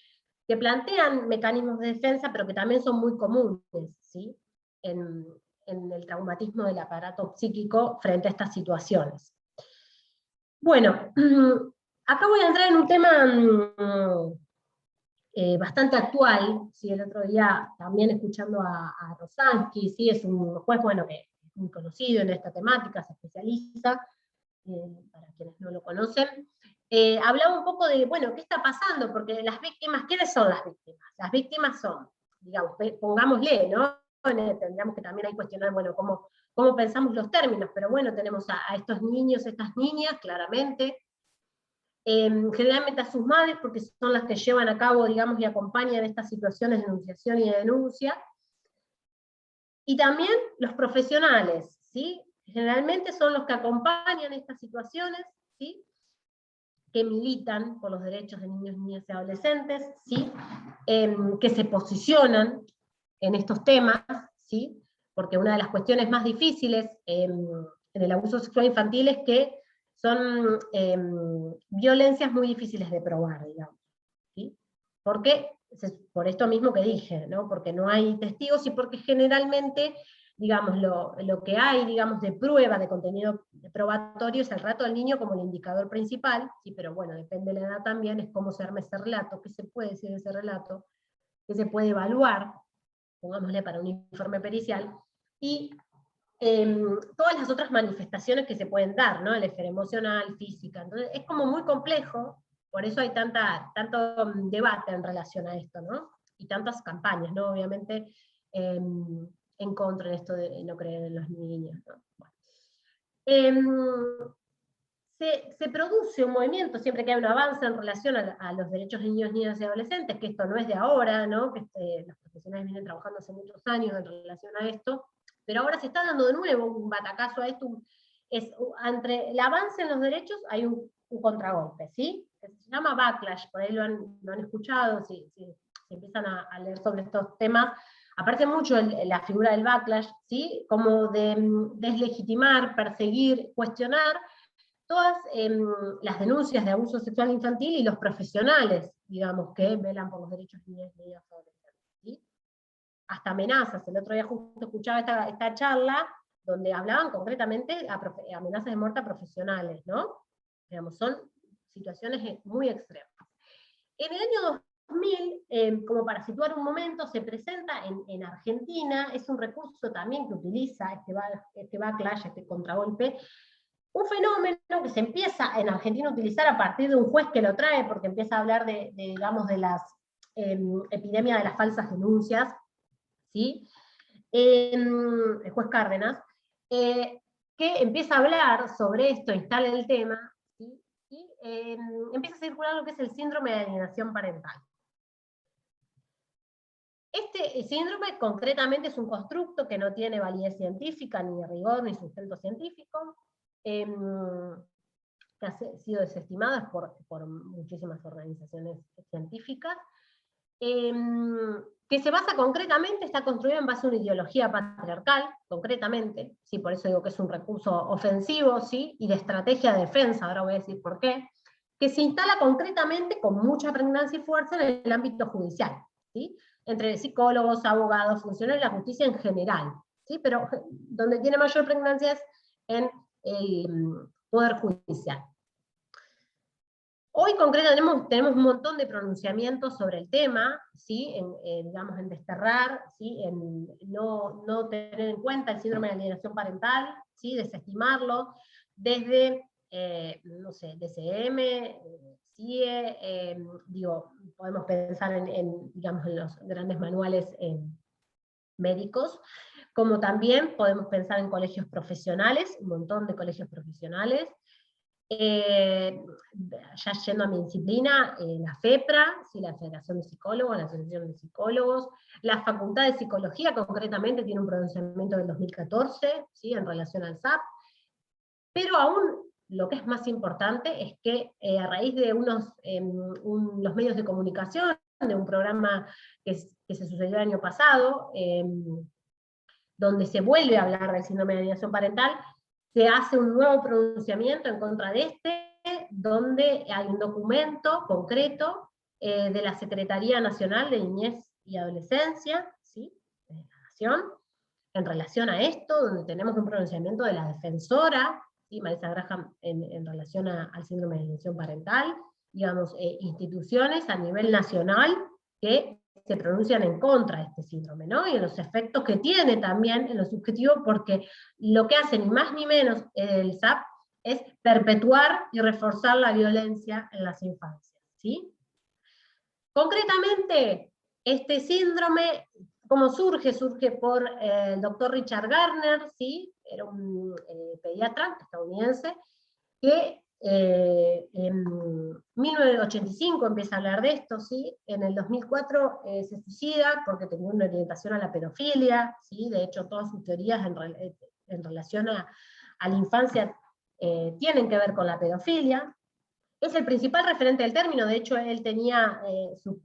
plantean mecanismos de defensa, pero que también son muy comunes, ¿sí? En el traumatismo del aparato psíquico frente a estas situaciones. Bueno, acá voy a entrar en un tema bastante actual, ¿sí? El otro día también escuchando a Rosansky, ¿sí? Es un juez, bueno, que es muy conocido en esta temática, se especializa, para quienes no lo conocen, hablaba un poco de, bueno, ¿qué está pasando? Porque las víctimas, ¿quiénes son las víctimas? Las víctimas son, digamos, pongámosle, ¿no? Tendríamos que también hay cuestionar, bueno, cómo pensamos los términos, pero bueno, tenemos a estos niños, estas niñas, claramente, generalmente a sus madres, porque son las que llevan a cabo, digamos, y acompañan estas situaciones de denunciación y de denuncia, y también los profesionales, ¿sí? Generalmente son los que acompañan estas situaciones, ¿sí? Que militan por los derechos de niños, niñas y adolescentes, ¿sí? Que se posicionan en estos temas, ¿sí? Porque una de las cuestiones más difíciles en el abuso sexual infantil es que son violencias muy difíciles de probar, digamos, ¿sí? Porque, por esto mismo que dije, ¿no? Porque no hay testigos y porque generalmente, digamos, lo que hay, digamos, de prueba, de contenido probatorio es el relato del niño como el indicador principal, ¿sí? Pero bueno, depende de la edad también, es cómo se arma ese relato, qué se puede decir de ese relato, qué se puede evaluar, pongámosle para un informe pericial, y todas las otras manifestaciones que se pueden dar, ¿no? El esfera emocional, física, entonces es como muy complejo, por eso hay tanto debate en relación a esto, ¿no? Y tantas campañas, ¿no? Obviamente, en contra de esto de no creer en los niños, ¿no? Bueno. Se produce un movimiento siempre que hay un avance en relación a los derechos de niños, niñas y adolescentes, que esto no es de ahora, ¿no? Que los profesionales vienen trabajando hace muchos años en relación a esto, pero ahora se está dando de nuevo un batacazo a esto, entre el avance en los derechos hay un contragolpe, ¿sí? Que se llama backlash, por ahí lo han escuchado, si empiezan a leer sobre estos temas, aparece mucho la figura del backlash, ¿sí? Como de deslegitimar, perseguir, cuestionar todas las denuncias de abuso sexual infantil y los profesionales, digamos, que velan por los derechos de niñas y niños adolescentes, ¿sí? Hasta amenazas. El otro día justo escuchaba esta charla donde hablaban concretamente amenazas de muerte a profesionales, ¿no? Digamos, son situaciones muy extremas. En el año 2000, como para situar un momento, se presenta en Argentina, es un recurso también que utiliza este backlash, este contragolpe, un fenómeno que se empieza en Argentina a utilizar a partir de un juez que lo trae, porque empieza a hablar digamos, de las epidemias de las falsas denuncias, ¿sí? El juez Cárdenas, que empieza a hablar sobre esto, instala el tema, ¿sí? Y empieza a circular lo que es el síndrome de alienación parental. Este síndrome concretamente es un constructo que no tiene validez científica, ni rigor, ni sustento científico, que ha sido desestimadas por muchísimas organizaciones científicas, que que se basa concretamente, está construido en base a una ideología patriarcal, concretamente, ¿sí? Por eso digo que es un recurso ofensivo, ¿sí? Y de estrategia de defensa, ahora voy a decir por qué, que se instala concretamente con mucha pregnancia y fuerza en el ámbito judicial, ¿sí? Entre psicólogos, abogados, funcionarios de la justicia en general, ¿sí? Pero donde tiene mayor pregnancia es en el Poder Judicial. Hoy concretamente tenemos un montón de pronunciamientos sobre el tema, ¿sí? Digamos, en desterrar, ¿sí? En no tener en cuenta el síndrome de alienación parental, ¿sí? Desestimarlo, desde, no sé, DCM, CIE, digo, podemos pensar digamos, en los grandes manuales médicos, como también podemos pensar en colegios profesionales, un montón de colegios profesionales. Ya yendo a mi disciplina, la FEPRA, ¿sí? La Federación de Psicólogos, la Asociación de Psicólogos, la Facultad de Psicología concretamente tiene un pronunciamiento del 2014, ¿sí? En relación al SAP, pero aún lo que es más importante es que a raíz de los medios de comunicación, de un programa que se sucedió el año pasado, donde se vuelve a hablar del síndrome de alienación parental, se hace un nuevo pronunciamiento en contra de donde hay un documento concreto de la Secretaría Nacional de Niñez y Adolescencia, ¿sí? De la Nación, en relación a esto, donde tenemos un pronunciamiento de la defensora, ¿sí? Marisa Graham, en relación al síndrome de alienación parental, digamos, instituciones a nivel nacional que se pronuncian en contra de este síndrome, ¿no? Y en los efectos que tiene también en lo subjetivo, porque lo que hace ni más ni menos el SAP es perpetuar y reforzar la violencia en las infancias, ¿sí? Concretamente, este síndrome, ¿cómo surge? Surge por el doctor Richard Garner, ¿sí? Era un pediatra estadounidense, que en 1985 empieza a hablar de esto, ¿sí? En el 2004 se suicida porque tenía una orientación a la pedofilia, ¿sí? De hecho todas sus teorías en relación a la infancia tienen que ver con la pedofilia. Es el principal referente del término, de hecho él tenía sus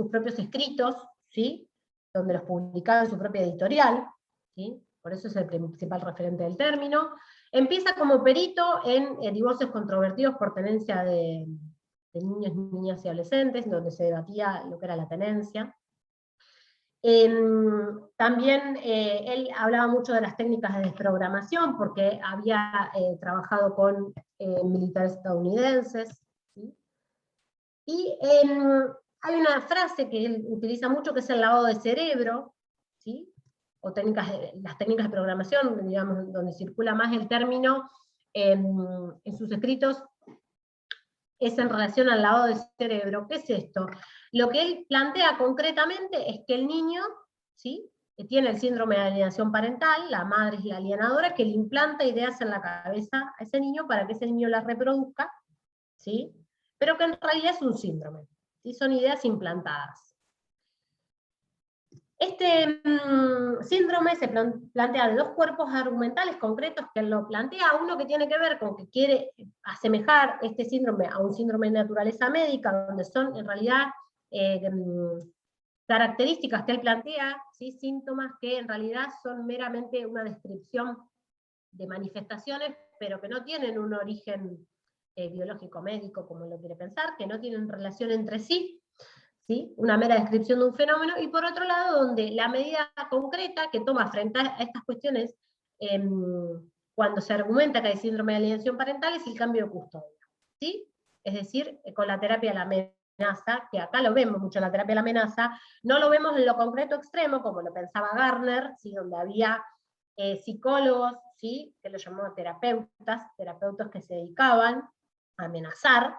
propios escritos, ¿sí? Donde los publicaba en su propia editorial, ¿sí? Por eso es el principal referente del término. Empieza como perito en divorcios controvertidos por tenencia de niños, niñas y adolescentes, donde se debatía lo que era la tenencia. También él hablaba mucho de las técnicas de desprogramación, porque había trabajado con militares estadounidenses, ¿sí? Y hay una frase que él utiliza mucho, que es el lavado de cerebro, ¿sí? O las técnicas de programación, digamos, donde circula más el término en sus escritos, es en relación al lavado de cerebro. ¿Qué es esto? Lo que él plantea concretamente es que el niño, ¿sí? Que tiene el síndrome de alienación parental, la madre es la alienadora, que le implanta ideas en la cabeza a ese niño para que ese niño las reproduzca, ¿sí? Pero que en realidad es un síndrome, ¿sí? Son ideas implantadas. Este síndrome se plantea de dos cuerpos argumentales concretos que él lo plantea, uno que tiene que ver con que quiere asemejar este síndrome a un síndrome de naturaleza médica, donde son en realidad características que él plantea, ¿sí? Síntomas que en realidad son meramente una descripción de manifestaciones, pero que no tienen un origen biológico médico, como lo quiere pensar, que no tienen relación entre sí, ¿sí? Una mera descripción de un fenómeno, y por otro lado, donde la medida concreta que toma frente a estas cuestiones, cuando se argumenta que hay síndrome de alienación parental, es el cambio de custodia, ¿sí? Es decir, con la terapia de la amenaza, que acá lo vemos mucho en la terapia de la amenaza, no lo vemos en lo concreto extremo, como lo pensaba Garner, ¿sí? Donde había psicólogos, ¿sí? Que lo llamaba terapeutas que se dedicaban a amenazar,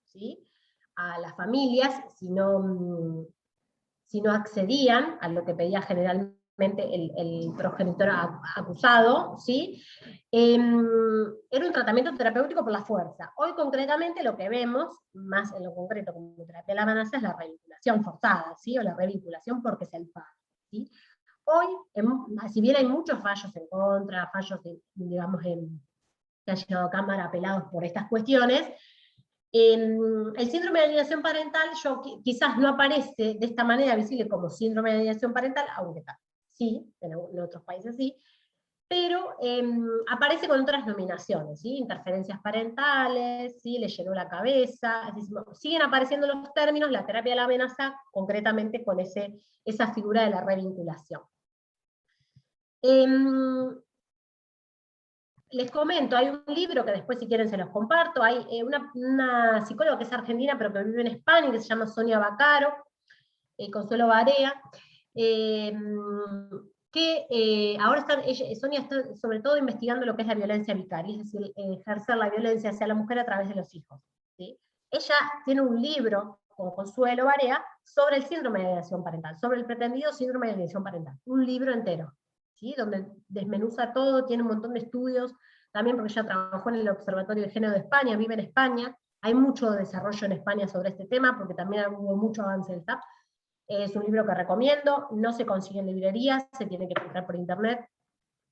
¿sí? A las familias si no accedían a lo que pedía generalmente el progenitor acusado, ¿sí? Era un tratamiento terapéutico por la fuerza. Hoy concretamente lo que vemos, más en lo concreto como terapia de la amenaza, es la revinculación forzada, ¿sí? O la revinculación porque es el padre, ¿sí? Hoy, si bien hay muchos fallos en contra, fallos, digamos, que han llegado a cámara apelados por estas cuestiones, El síndrome de alienación parental quizás no aparece de esta manera visible como síndrome de alienación parental, aunque sí, en otros países sí, pero aparece con otras nominaciones, ¿sí? Interferencias parentales, ¿sí? Le llenó la cabeza, es decir, siguen apareciendo los términos, la terapia de la amenaza, concretamente con esa figura de la revinculación. Les comento, hay un libro que después si quieren se los comparto, hay una psicóloga que es argentina pero que vive en España, que se llama Sonia Vaccaro, Consuelo Barea, que ahora Sonia está sobre todo investigando lo que es la violencia vicaria, es decir, ejercer la violencia hacia la mujer a través de los hijos. ¿Sí? Ella tiene un libro con Consuelo Barea sobre el síndrome de alienación parental, sobre el pretendido síndrome de alienación parental, un libro entero, ¿sí? Donde desmenuza todo, tiene un montón de estudios, también porque ella trabajó en el Observatorio de Género de España, vive en España, hay mucho desarrollo en España sobre este tema, porque también hubo mucho avance del TAP. Es un libro que recomiendo, no se consigue en librerías, se tiene que comprar por internet,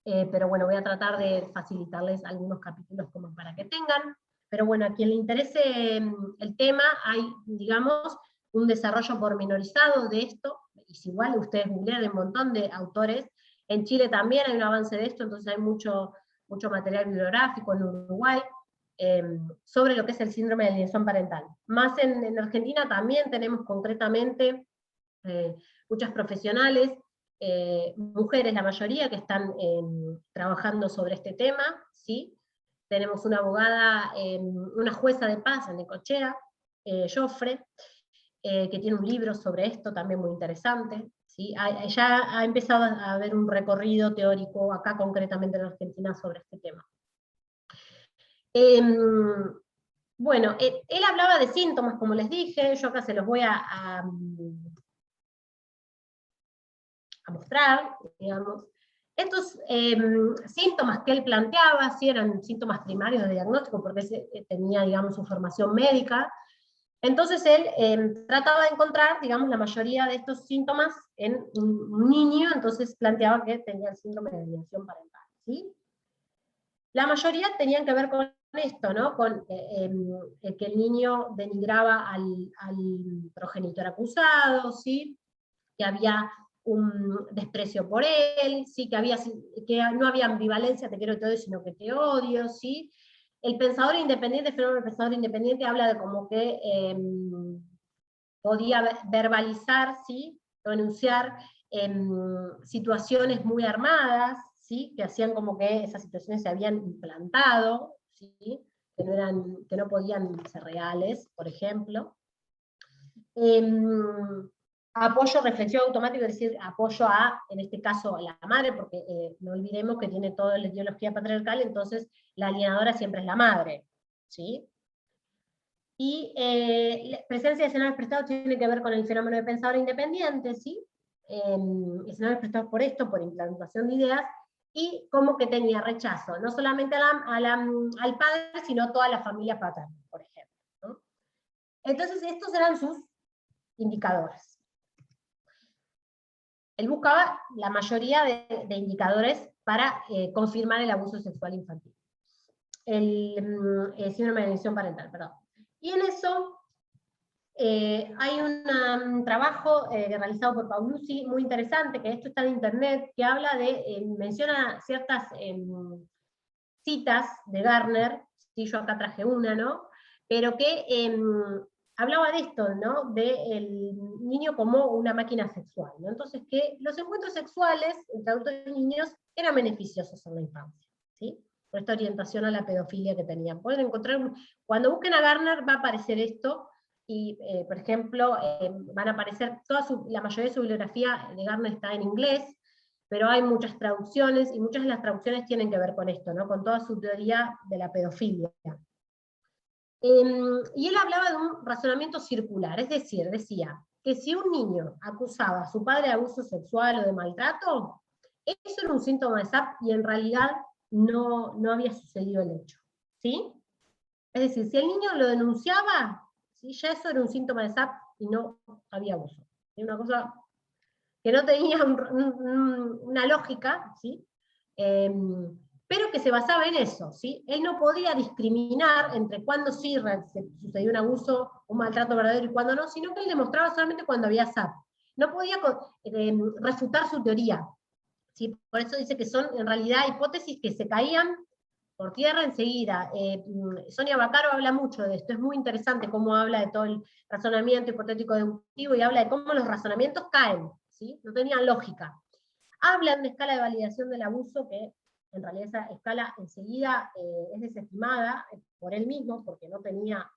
pero bueno, voy a tratar de facilitarles algunos capítulos como para que tengan, pero bueno, a quien le interese el tema, hay, digamos, un desarrollo pormenorizado de esto, y si igual ustedes googlean un montón de autores, en Chile también hay un avance de esto, entonces hay mucho material bibliográfico en Uruguay, sobre lo que es el síndrome de alienación parental. Más en Argentina también tenemos concretamente muchas profesionales, mujeres la mayoría, que están trabajando sobre este tema, ¿sí? Tenemos una abogada, una jueza de paz en Necochea, Joffre, que tiene un libro sobre esto también muy interesante, ¿sí? Ya ha empezado a haber un recorrido teórico acá concretamente en Argentina sobre este tema. Bueno, él hablaba de síntomas, como les dije, yo acá se los voy a mostrar, digamos. Estos síntomas que él planteaba, sí eran síntomas primarios de diagnóstico, porque tenía, digamos, su formación médica. Entonces él trataba de encontrar, digamos, la mayoría de estos síntomas en un niño, entonces planteaba que tenía el síndrome de alienación parental, ¿sí? La mayoría tenían que ver con esto, ¿no? Con que el niño denigraba al progenitor acusado, ¿sí? Que había un desprecio por él, ¿sí? Que no había ambivalencia, te quiero te odio, sino que te odio, ¿sí? El pensador independiente, el fenómeno del pensador independiente habla de como que podía verbalizar, ¿sí? O enunciar situaciones muy armadas, ¿sí? Que hacían como que esas situaciones se habían implantado, ¿sí? Que no podían ser reales, por ejemplo. Apoyo, reflexión automática, es decir, apoyo en este caso, a la madre, porque no olvidemos que tiene toda la ideología patriarcal, entonces la alienadora siempre es la madre, ¿sí? Y la presencia de escenarios prestados tiene que ver con el fenómeno de pensador independiente, ¿sí? Escenarios prestados por esto, por implantación de ideas, y como que tenía rechazo, no solamente al padre, sino a toda la familia paterna, por ejemplo, ¿no? Entonces estos eran sus indicadores. Él buscaba la mayoría de indicadores para confirmar el abuso sexual infantil. El síndrome de alienación parental, perdón. Y en eso hay un trabajo realizado por Paulucci muy interesante, que esto está en internet, que habla menciona ciertas citas de Gardner, sí, yo acá traje una, ¿no? Pero que hablaba de esto, ¿no? Del niño como una máquina sexual, ¿no? Entonces que los encuentros sexuales entre adultos y niños eran beneficiosos en la infancia, ¿sí? Por esta orientación a la pedofilia que tenían. Pueden encontrar, cuando busquen a Gardner va a aparecer esto, y por ejemplo, van a aparecer, la mayoría de su bibliografía de Gardner está en inglés, pero hay muchas traducciones, y muchas de las traducciones tienen que ver con esto, ¿no? Con toda su teoría de la pedofilia. Y él hablaba de un razonamiento circular, es decir, decía que si un niño acusaba a su padre de abuso sexual o de maltrato, eso era un síntoma de SAP y en realidad no había sucedido el hecho, ¿sí? Es decir, si el niño lo denunciaba, ¿sí? Ya eso era un síntoma de SAP y no había abuso. Es una cosa que no tenía una lógica, ¿sí? pero que se basaba en eso, ¿sí? Él no podía discriminar entre cuándo sí sucedió un abuso, un maltrato verdadero y cuándo no, sino que él demostraba solamente cuando había SAP. No podía refutar su teoría, ¿sí? Por eso dice que son en realidad hipótesis que se caían por tierra enseguida. Sonia Vaccaro habla mucho de esto, es muy interesante cómo habla de todo el razonamiento hipotético deductivo y habla de cómo los razonamientos caen, ¿sí? No tenían lógica. Habla de una escala de validación del abuso que en realidad esa escala enseguida es desestimada por él mismo, porque no tenía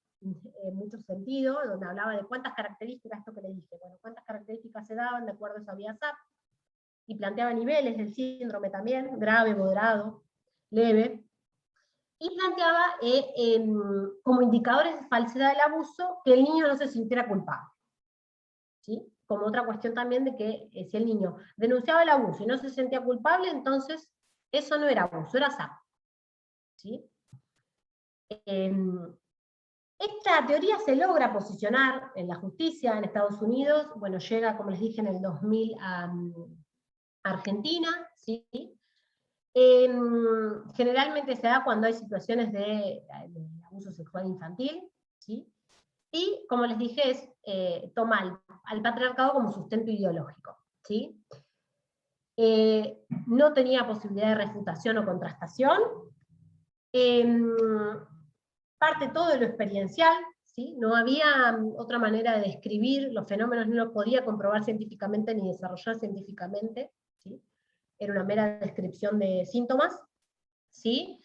mucho sentido, donde hablaba de cuántas características, esto que le dije, bueno, cuántas características se daban de acuerdo a esa vía SAP, y planteaba niveles del síndrome también, grave, moderado, leve, y planteaba como indicadores de falsedad del abuso que el niño no se sintiera culpable. ¿Sí? Como otra cuestión también de que si el niño denunciaba el abuso y no se sentía culpable, entonces eso no era abuso, era SAP. ¿Sí? Esta teoría se logra posicionar en la justicia en Estados Unidos, bueno, llega, como les dije, en el 2000 a Argentina, ¿sí? Generalmente se da cuando hay situaciones de abuso sexual infantil, ¿sí? Y, como les dije, toma al patriarcado como sustento ideológico, ¿sí? No tenía posibilidad de refutación o contrastación, parte todo de lo experiencial, ¿sí? No había otra manera de describir los fenómenos, no los podía comprobar científicamente ni desarrollar científicamente, ¿sí? Era una mera descripción de síntomas, ¿sí?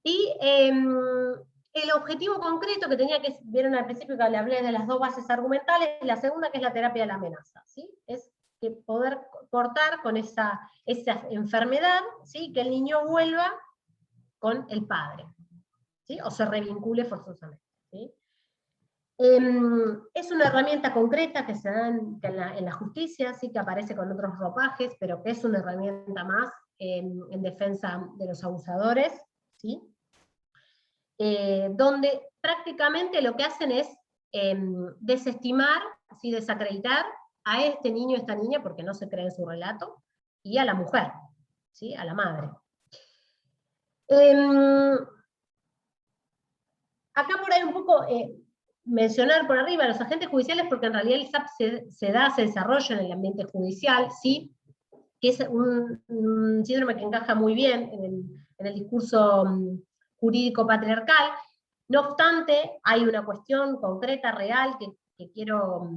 Y el objetivo concreto que tenía, que vieron al principio que le hablé de las dos bases argumentales, la segunda que es la terapia de la amenaza, ¿sí? Es que poder cortar con esa enfermedad, ¿sí? Que el niño vuelva con el padre, ¿sí? O se revincule forzosamente, ¿sí? Es una herramienta concreta que se da en la justicia, ¿sí? Que aparece con otros ropajes, pero que es una herramienta más en defensa de los abusadores, ¿sí? Donde prácticamente lo que hacen es desestimar, así desacreditar a este niño, esta niña, porque no se cree en su relato, y a la mujer, ¿sí? A la madre. Acá por ahí un poco mencionar por arriba a los agentes judiciales, porque en realidad el SAP se desarrolla en el ambiente judicial, ¿sí? Que es un síndrome que encaja muy bien en el discurso jurídico patriarcal. No obstante, hay una cuestión concreta, real, que quiero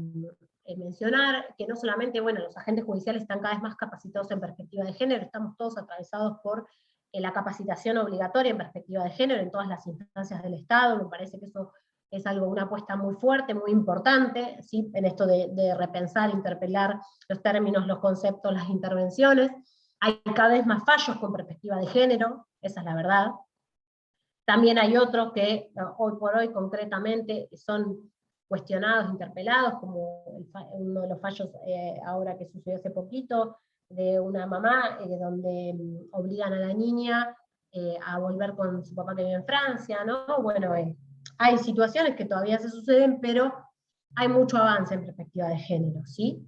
mencionar, que no solamente, bueno, los agentes judiciales están cada vez más capacitados en perspectiva de género, estamos todos atravesados por la capacitación obligatoria en perspectiva de género en todas las instancias del Estado, me parece que eso es una apuesta muy fuerte, muy importante, ¿sí? En esto de repensar, interpelar los términos, los conceptos, las intervenciones. Hay cada vez más fallos con perspectiva de género, esa es la verdad. También hay otros que hoy por hoy concretamente son cuestionados, interpelados, como uno de los fallos ahora que sucedió hace poquito, de una mamá donde obligan a la niña a volver con su papá que vive en Francia, ¿no? Bueno, hay situaciones que todavía se suceden, pero hay mucho avance en perspectiva de género, ¿sí?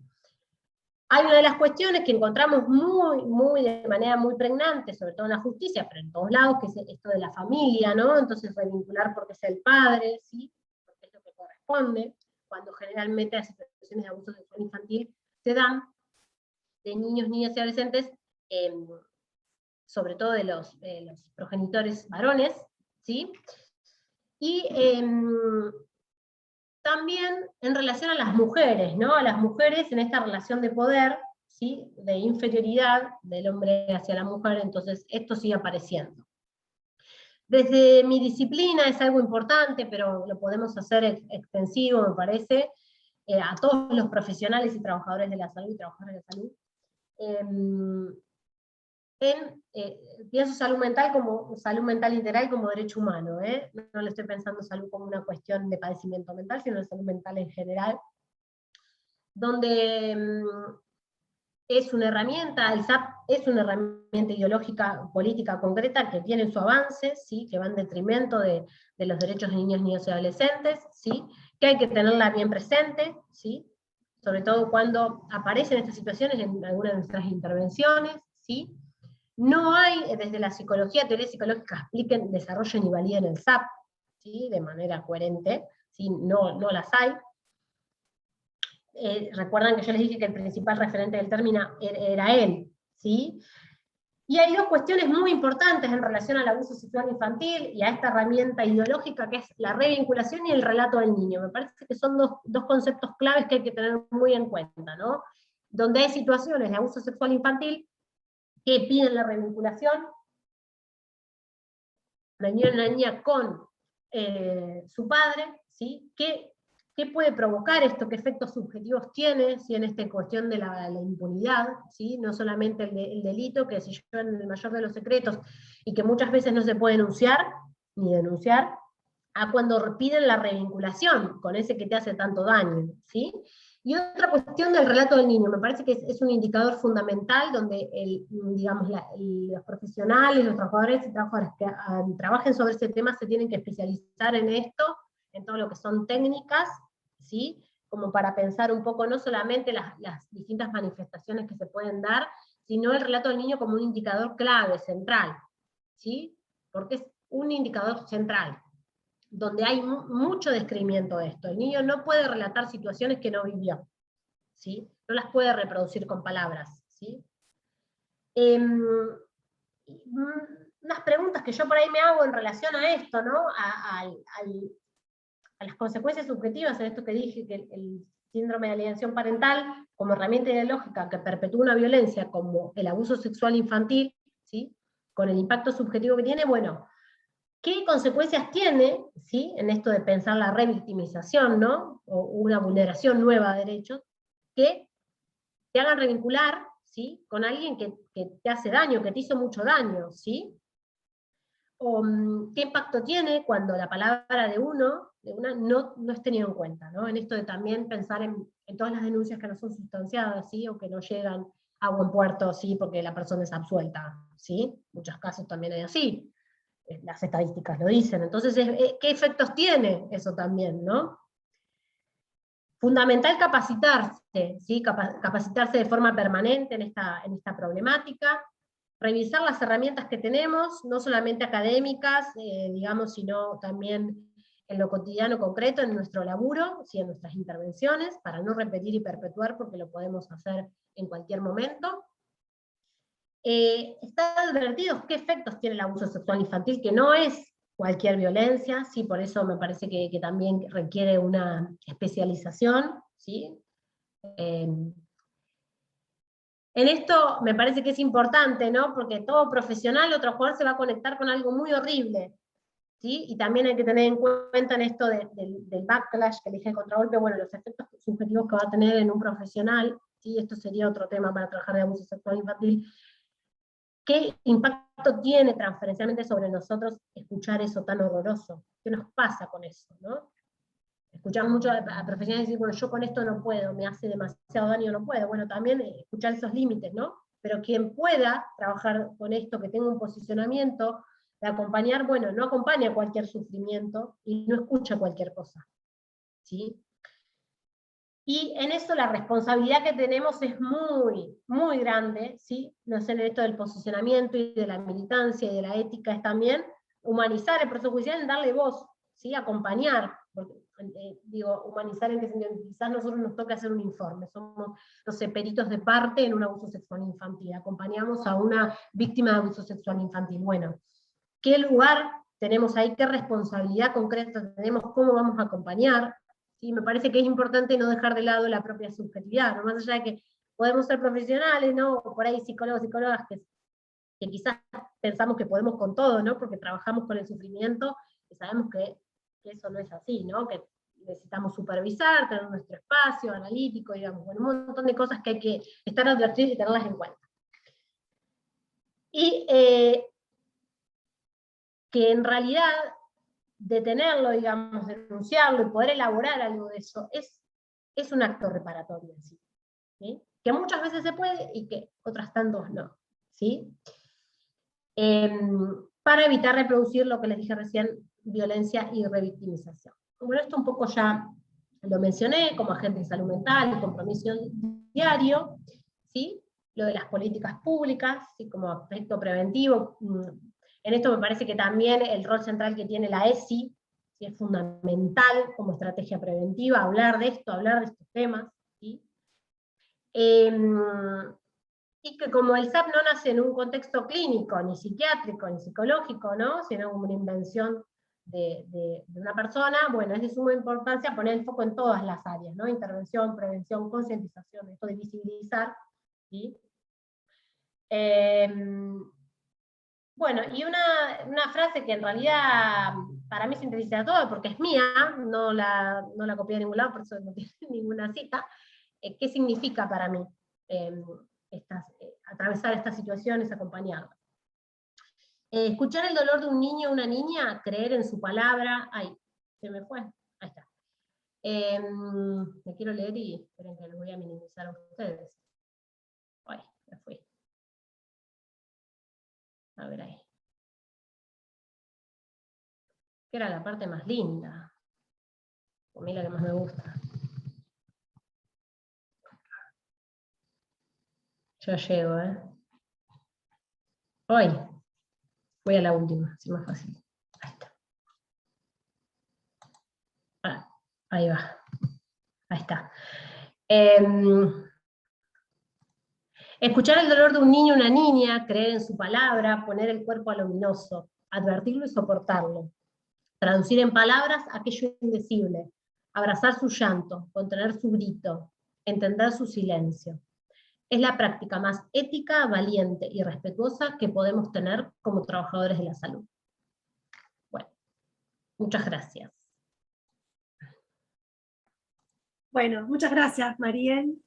Hay una de las cuestiones que encontramos de manera muy pregnante, sobre todo en la justicia, pero en todos lados, que es esto de la familia, ¿no? Entonces revincular porque es el padre, ¿sí? Porque es lo que corresponde, cuando generalmente las situaciones de abuso sexual infantil se dan de niños, niñas y adolescentes, sobre todo de los progenitores varones, ¿sí? Y también en relación a las mujeres, ¿no? A las mujeres en esta relación de poder, ¿sí? De inferioridad del hombre hacia la mujer, entonces esto sigue apareciendo. Desde mi disciplina es algo importante, pero lo podemos hacer extensivo, me parece, a todos los profesionales y trabajadores de la salud y trabajadoras de la salud, pienso salud mental integral como derecho humano, no le estoy pensando salud como una cuestión de padecimiento mental, sino de salud mental en general, donde es una herramienta, el SAP es una herramienta ideológica, política concreta que tiene su avance, ¿sí? Que va en detrimento de los derechos de niños, niñas y adolescentes, ¿sí? Que hay que tenerla bien presente, ¿sí? Sobre todo cuando aparecen estas situaciones en algunas de nuestras intervenciones, ¿sí? No hay, desde la psicología, teoría psicológica, expliquen, desarrollen y validen el SAP, ¿sí? De manera coherente, ¿sí? No las hay. Recuerdan que yo les dije que el principal referente del término era él, ¿sí? Y hay dos cuestiones muy importantes en relación al abuso sexual infantil y a esta herramienta ideológica que es la revinculación y el relato del niño. Me parece que son dos conceptos claves que hay que tener muy en cuenta, ¿no? Donde hay situaciones de abuso sexual infantil que piden la revinculación, la niña con su padre, ¿sí? ¿Qué puede provocar esto? ¿Qué efectos subjetivos tiene? ¿Sí? En esta cuestión de la impunidad, ¿sí? No solamente el delito, que se lleva en el mayor de los secretos, y que muchas veces no se puede enunciar, ni denunciar, a cuando piden la revinculación con ese que te hace tanto daño, ¿sí? Y otra cuestión del relato del niño, me parece que es un indicador fundamental donde digamos, los profesionales, los trabajadores y trabajadoras que trabajen sobre este tema se tienen que especializar en esto, en todo lo que son técnicas, ¿sí? Como para pensar un poco no solamente las distintas manifestaciones que se pueden dar, sino el relato del niño como un indicador clave, central, ¿sí? Porque es un indicador central, donde hay mucho descrimiento de esto. El niño no puede relatar situaciones que no vivió, ¿sí? No las puede reproducir con palabras, ¿sí? Unas preguntas que yo por ahí me hago en relación a esto, ¿no? A las consecuencias subjetivas en esto que dije, que el síndrome de alienación parental como herramienta ideológica que perpetúa una violencia como el abuso sexual infantil, ¿sí? Con el impacto subjetivo que tiene, bueno, ¿qué consecuencias tiene, ¿sí? En esto de pensar la revictimización, ¿no? O una vulneración nueva de derechos, que te hagan revincular, ¿sí? Con alguien que te hace daño, que te hizo mucho daño, ¿sí? O qué impacto tiene cuando la palabra de una no es tenida en cuenta, ¿no? En esto de también pensar en todas las denuncias que no son sustanciadas, ¿sí? O que no llegan a buen puerto, ¿sí? Porque la persona es absuelta, ¿sí? Muchos casos también hay así. Las estadísticas lo dicen. Entonces, ¿qué efectos tiene eso también, no? Fundamental capacitarse, ¿sí? Capacitarse de forma permanente en esta problemática, revisar las herramientas que tenemos, no solamente académicas, digamos, sino también en lo cotidiano concreto, en nuestro laburo, ¿sí? En nuestras intervenciones, para no repetir y perpetuar, porque lo podemos hacer en cualquier momento. Están advertidos qué efectos tiene el abuso sexual infantil, que no es cualquier violencia, ¿sí? Por eso me parece que también requiere una especialización, ¿sí? En esto me parece que es importante, ¿no? Porque todo profesional o trabajador se va a conectar con algo muy horrible, ¿sí? Y también hay que tener en cuenta en esto del backlash que dije, el contragolpe, bueno, los efectos subjetivos que va a tener en un profesional, ¿sí? Esto sería otro tema para trabajar de abuso sexual infantil. ¿Qué impacto tiene transferencialmente sobre nosotros escuchar eso tan horroroso? ¿Qué nos pasa con eso, no? Escuchamos mucho a profesionales decir, bueno, yo con esto no puedo, me hace demasiado daño, no puedo. Bueno, también escuchar esos límites, ¿no? Pero quien pueda trabajar con esto, que tenga un posicionamiento de acompañar, bueno, no acompaña cualquier sufrimiento y no escucha cualquier cosa, ¿sí? Y en eso la responsabilidad que tenemos es muy, muy grande, ¿sí? No sé, en esto del posicionamiento y de la militancia y de la ética es también humanizar el proceso judicial, en darle voz, ¿sí? Acompañar, porque, digo, humanizar en que quizás nosotros nos toca hacer un informe, somos, no sé, peritos de parte en un abuso sexual infantil, acompañamos a una víctima de abuso sexual infantil. Bueno, ¿qué lugar tenemos ahí? ¿Qué responsabilidad concreta tenemos? ¿Cómo vamos a acompañar? ¿Sí? Me parece que es importante no dejar de lado la propia subjetividad, ¿no? Más allá de que podemos ser profesionales, ¿no? O por ahí psicólogos, psicólogas que quizás pensamos que podemos con todo, ¿no? Porque trabajamos con el sufrimiento, y sabemos que eso no es así, ¿no? Que necesitamos supervisar, tener nuestro espacio analítico, digamos, bueno, un montón de cosas que hay que estar advertidas y tenerlas en cuenta. Y que en realidad detenerlo, digamos, denunciarlo y poder elaborar algo de eso, es un acto reparatorio en sí, ¿sí? Que muchas veces se puede y que otras tantos no, ¿sí? Para evitar reproducir lo que les dije recién, violencia y revictimización. Bueno, esto un poco ya lo mencioné como agente de salud mental, el compromiso diario, ¿sí? lo de las políticas públicas, ¿sí? Como aspecto preventivo. En esto me parece que también el rol central que tiene la ESI, ¿sí? Es fundamental como estrategia preventiva, hablar de esto, hablar de estos temas, ¿sí? Y que como el SAP no nace en un contexto clínico, ni psiquiátrico, ni psicológico, ¿no? Sino como una invención de una persona, bueno, es de suma importancia poner el foco en todas las áreas, ¿no? Intervención, prevención, concientización, esto de visibilizar, ¿sí? Bueno, y una frase que en realidad para mí sintetiza todo, porque es mía, no la copié de ningún lado, por eso no tiene ninguna cita. ¿Qué significa para mí atravesar estas situaciones, acompañarlas? Escuchar el dolor de un niño o una niña, creer en su palabra. Ay, se me fue. Ahí está. Me quiero leer y esperen que los voy a minimizar a ustedes. Ay, me fui. A ver ahí. Que era la parte más linda. A mí la que más me gusta. Ya llego, ¿eh? Hoy. Voy a la última, así más fácil. Ahí está. Ah, ahí va. Ahí está. Escuchar el dolor de un niño o una niña, creer en su palabra, poner el cuerpo a lo luminoso, advertirlo y soportarlo. Traducir en palabras aquello indecible, abrazar su llanto, contener su grito, entender su silencio. Es la práctica más ética, valiente y respetuosa que podemos tener como trabajadores de la salud. Bueno, muchas gracias. Bueno, muchas gracias, Mariel,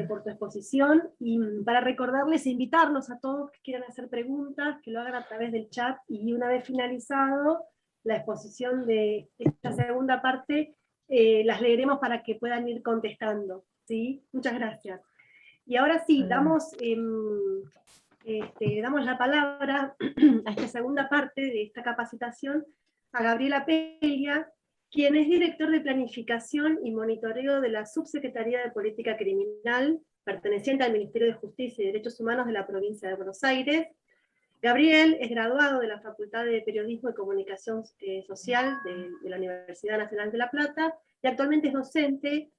por tu exposición. Y para recordarles e invitarlos a todos que quieran hacer preguntas, que lo hagan a través del chat, y una vez finalizado la exposición de esta segunda parte, las leeremos para que puedan ir contestando, ¿sí? Muchas gracias. Y ahora sí, damos la palabra a esta segunda parte de esta capacitación a Gabriela Peglia, quien es director de Planificación y Monitoreo de la Subsecretaría de Política Criminal, perteneciente al Ministerio de Justicia y Derechos Humanos de la provincia de Buenos Aires. Gabriel es graduado de la Facultad de Periodismo y Comunicación Social de la Universidad Nacional de La Plata, y actualmente es docente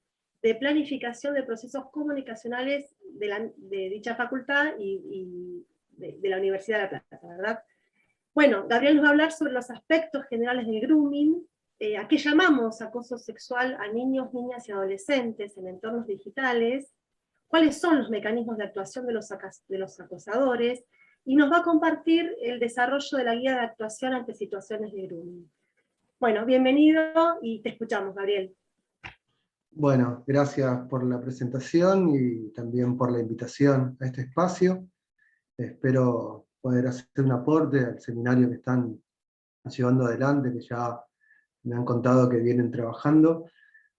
de Planificación de Procesos Comunicacionales de dicha facultad y de la Universidad de La Plata, ¿verdad? Bueno, Gabriel nos va a hablar sobre los aspectos generales del grooming, a qué llamamos acoso sexual a niños, niñas y adolescentes en entornos digitales, cuáles son los mecanismos de actuación de los acosadores, y nos va a compartir el desarrollo de la guía de actuación ante situaciones de grooming. Bueno, bienvenido y te escuchamos, Gabriel. Bueno, gracias por la presentación y también por la invitación a este espacio. Espero poder hacer un aporte al seminario que están llevando adelante, que ya me han contado que vienen trabajando.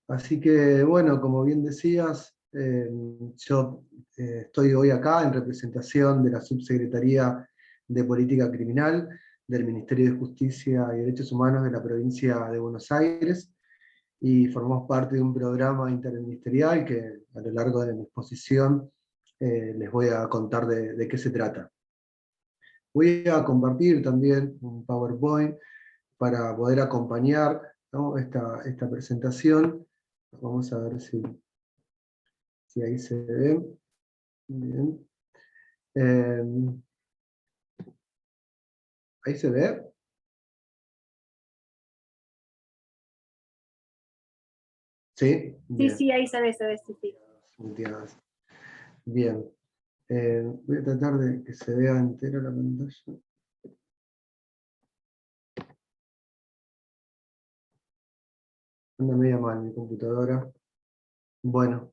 Así que, bueno, como bien decías, yo estoy hoy acá en representación de la Subsecretaría de Política Criminal del Ministerio de Justicia y Derechos Humanos de la provincia de Buenos Aires, y formamos parte de un programa interministerial que a lo largo de mi exposición les voy a contar de qué se trata. Voy a compartir también un PowerPoint para poder acompañar, ¿no?, esta presentación. Vamos a ver si ahí se ve. Bien. ¿Ahí se ve? ¿Sí? Bien. Sí, ahí se ve, sí. Bien. Voy a tratar de que se vea entera la pantalla. Anda media mal mi computadora. Bueno,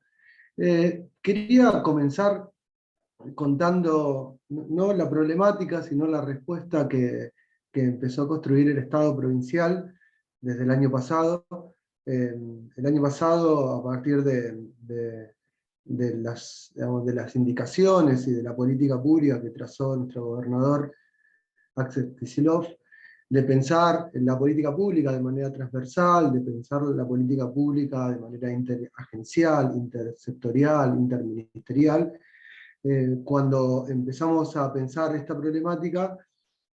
quería comenzar contando no la problemática, sino la respuesta que empezó a construir el Estado provincial desde el año pasado. El año pasado, a partir de las indicaciones y de la política pública que trazó nuestro gobernador Axel Kicillof, de pensar en la política pública de manera transversal, de pensar la política pública de manera interagencial, intersectorial, interministerial, cuando empezamos a pensar esta problemática,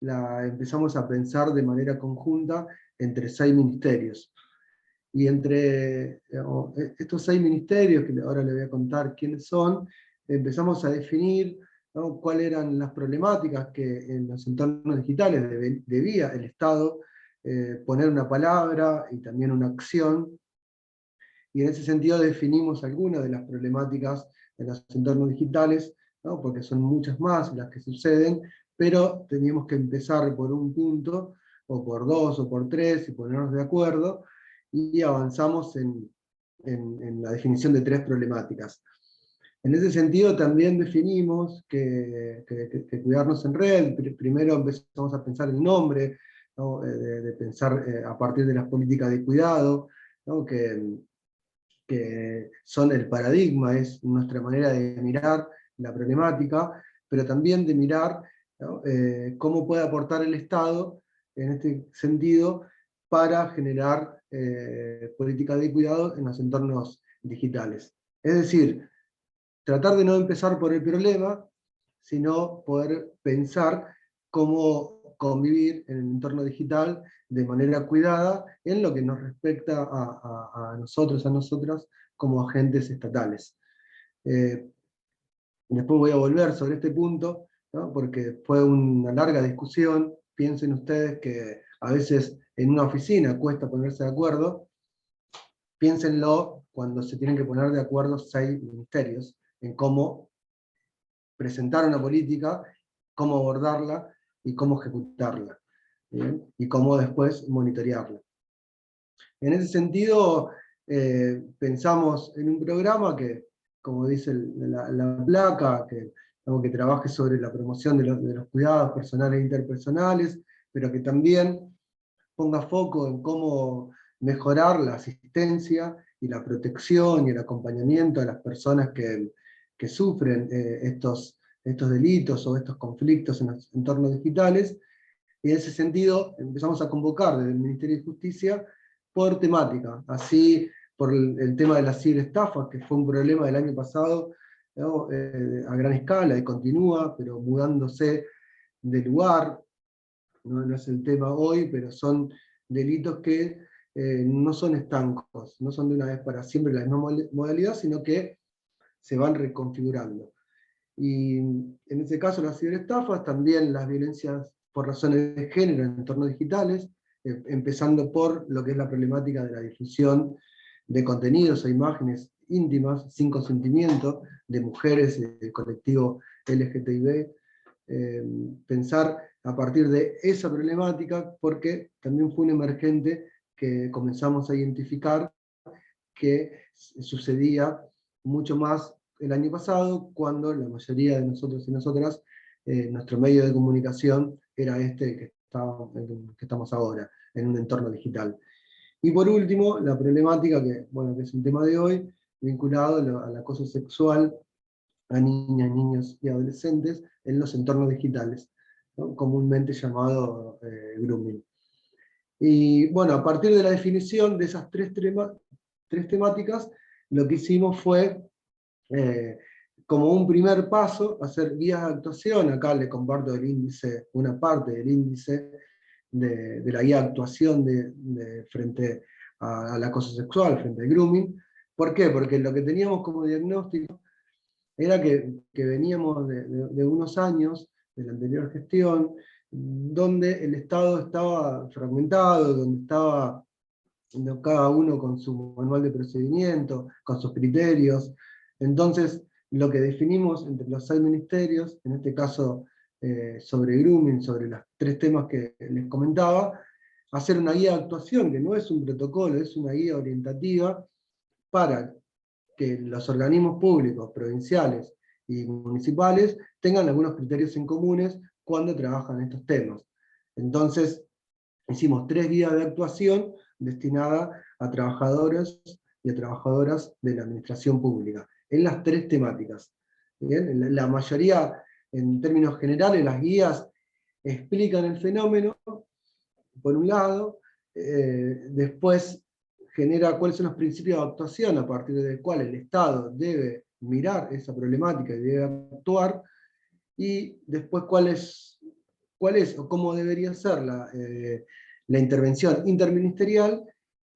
la empezamos a pensar de manera conjunta entre 6 ministerios. Y entre estos 6 ministerios, que ahora les voy a contar quiénes son, empezamos a definir, ¿no?, cuáles eran las problemáticas que en los entornos digitales debía el Estado poner una palabra y también una acción. Y en ese sentido definimos algunas de las problemáticas en los entornos digitales, ¿no?, porque son muchas más las que suceden, pero teníamos que empezar por un punto, o por 2, o por 3, y ponernos de acuerdo, y avanzamos en la definición de 3 problemáticas. En ese sentido también definimos que cuidarnos en red, primero empezamos a pensar el nombre, ¿no?, de pensar a partir de las políticas de cuidado, ¿no?, que son el paradigma, es nuestra manera de mirar la problemática, pero también de mirar, ¿no?, cómo puede aportar el Estado en este sentido para generar políticas de cuidado en los entornos digitales. Es decir, tratar de no empezar por el problema, sino poder pensar cómo convivir en el entorno digital de manera cuidada en lo que nos respecta a nosotros, a nosotras, como agentes estatales. Después voy a volver sobre este punto, ¿no?, porque fue una larga discusión. Piensen ustedes que a veces en una oficina cuesta ponerse de acuerdo. Piénsenlo cuando se tienen que poner de acuerdo 6 ministerios en cómo presentar una política, cómo abordarla y cómo ejecutarla, ¿bien?, y cómo después monitorearla. En ese sentido, pensamos en un programa que, como dice la placa, que trabaje sobre la promoción de los cuidados personales e interpersonales, pero que también ponga foco en cómo mejorar la asistencia y la protección y el acompañamiento a las personas que sufren estos delitos o estos conflictos en los entornos digitales. Y en ese sentido empezamos a convocar desde el Ministerio de Justicia por temática, así por el tema de las ciberestafas, que fue un problema del año pasado, ¿no?, a gran escala, y continúa, pero mudándose de lugar. No es el tema hoy, pero son delitos que no son estancos, no son de una vez para siempre la misma modalidad, sino que se van reconfigurando. Y en ese caso las ciberestafas, también las violencias por razones de género en entornos digitales, empezando por lo que es la problemática de la difusión de contenidos o imágenes íntimas, sin consentimiento, de mujeres del colectivo LGTB, pensar a partir de esa problemática, porque también fue un emergente que comenzamos a identificar que sucedía mucho más el año pasado, cuando la mayoría de nosotros y nosotras, nuestro medio de comunicación era que estamos ahora, en un entorno digital. Y por último, la problemática, que es un tema de hoy, vinculado al acoso sexual a niñas, niños y adolescentes en los entornos digitales, ¿no?, comúnmente llamado grooming. Y bueno, a partir de la definición de esas tres temáticas, lo que hicimos fue, como un primer paso, hacer guías de actuación. Acá le comparto el índice, una parte del índice de la guía de actuación frente al acoso sexual, frente al grooming. ¿Por qué? Porque lo que teníamos como diagnóstico era que veníamos de unos años, de la anterior gestión, donde el Estado estaba fragmentado, donde estaba cada uno con su manual de procedimiento, con sus criterios. Entonces, lo que definimos entre los 6 ministerios, en este caso sobre grooming, sobre los 3 temas que les comentaba, hacer una guía de actuación, que no es un protocolo, es una guía orientativa para que los organismos públicos, provinciales y municipales tengan algunos criterios en comunes cuando trabajan estos temas. Entonces, hicimos 3 guías de actuación destinadas a trabajadores y a trabajadoras de la administración pública, en las 3 temáticas. ¿Bien? La mayoría, en términos generales, las guías explican el fenómeno, por un lado, después genera cuáles son los principios de actuación a partir del cual el Estado debe mirar esa problemática y debe actuar, y después cuál es o cómo debería ser la intervención interministerial,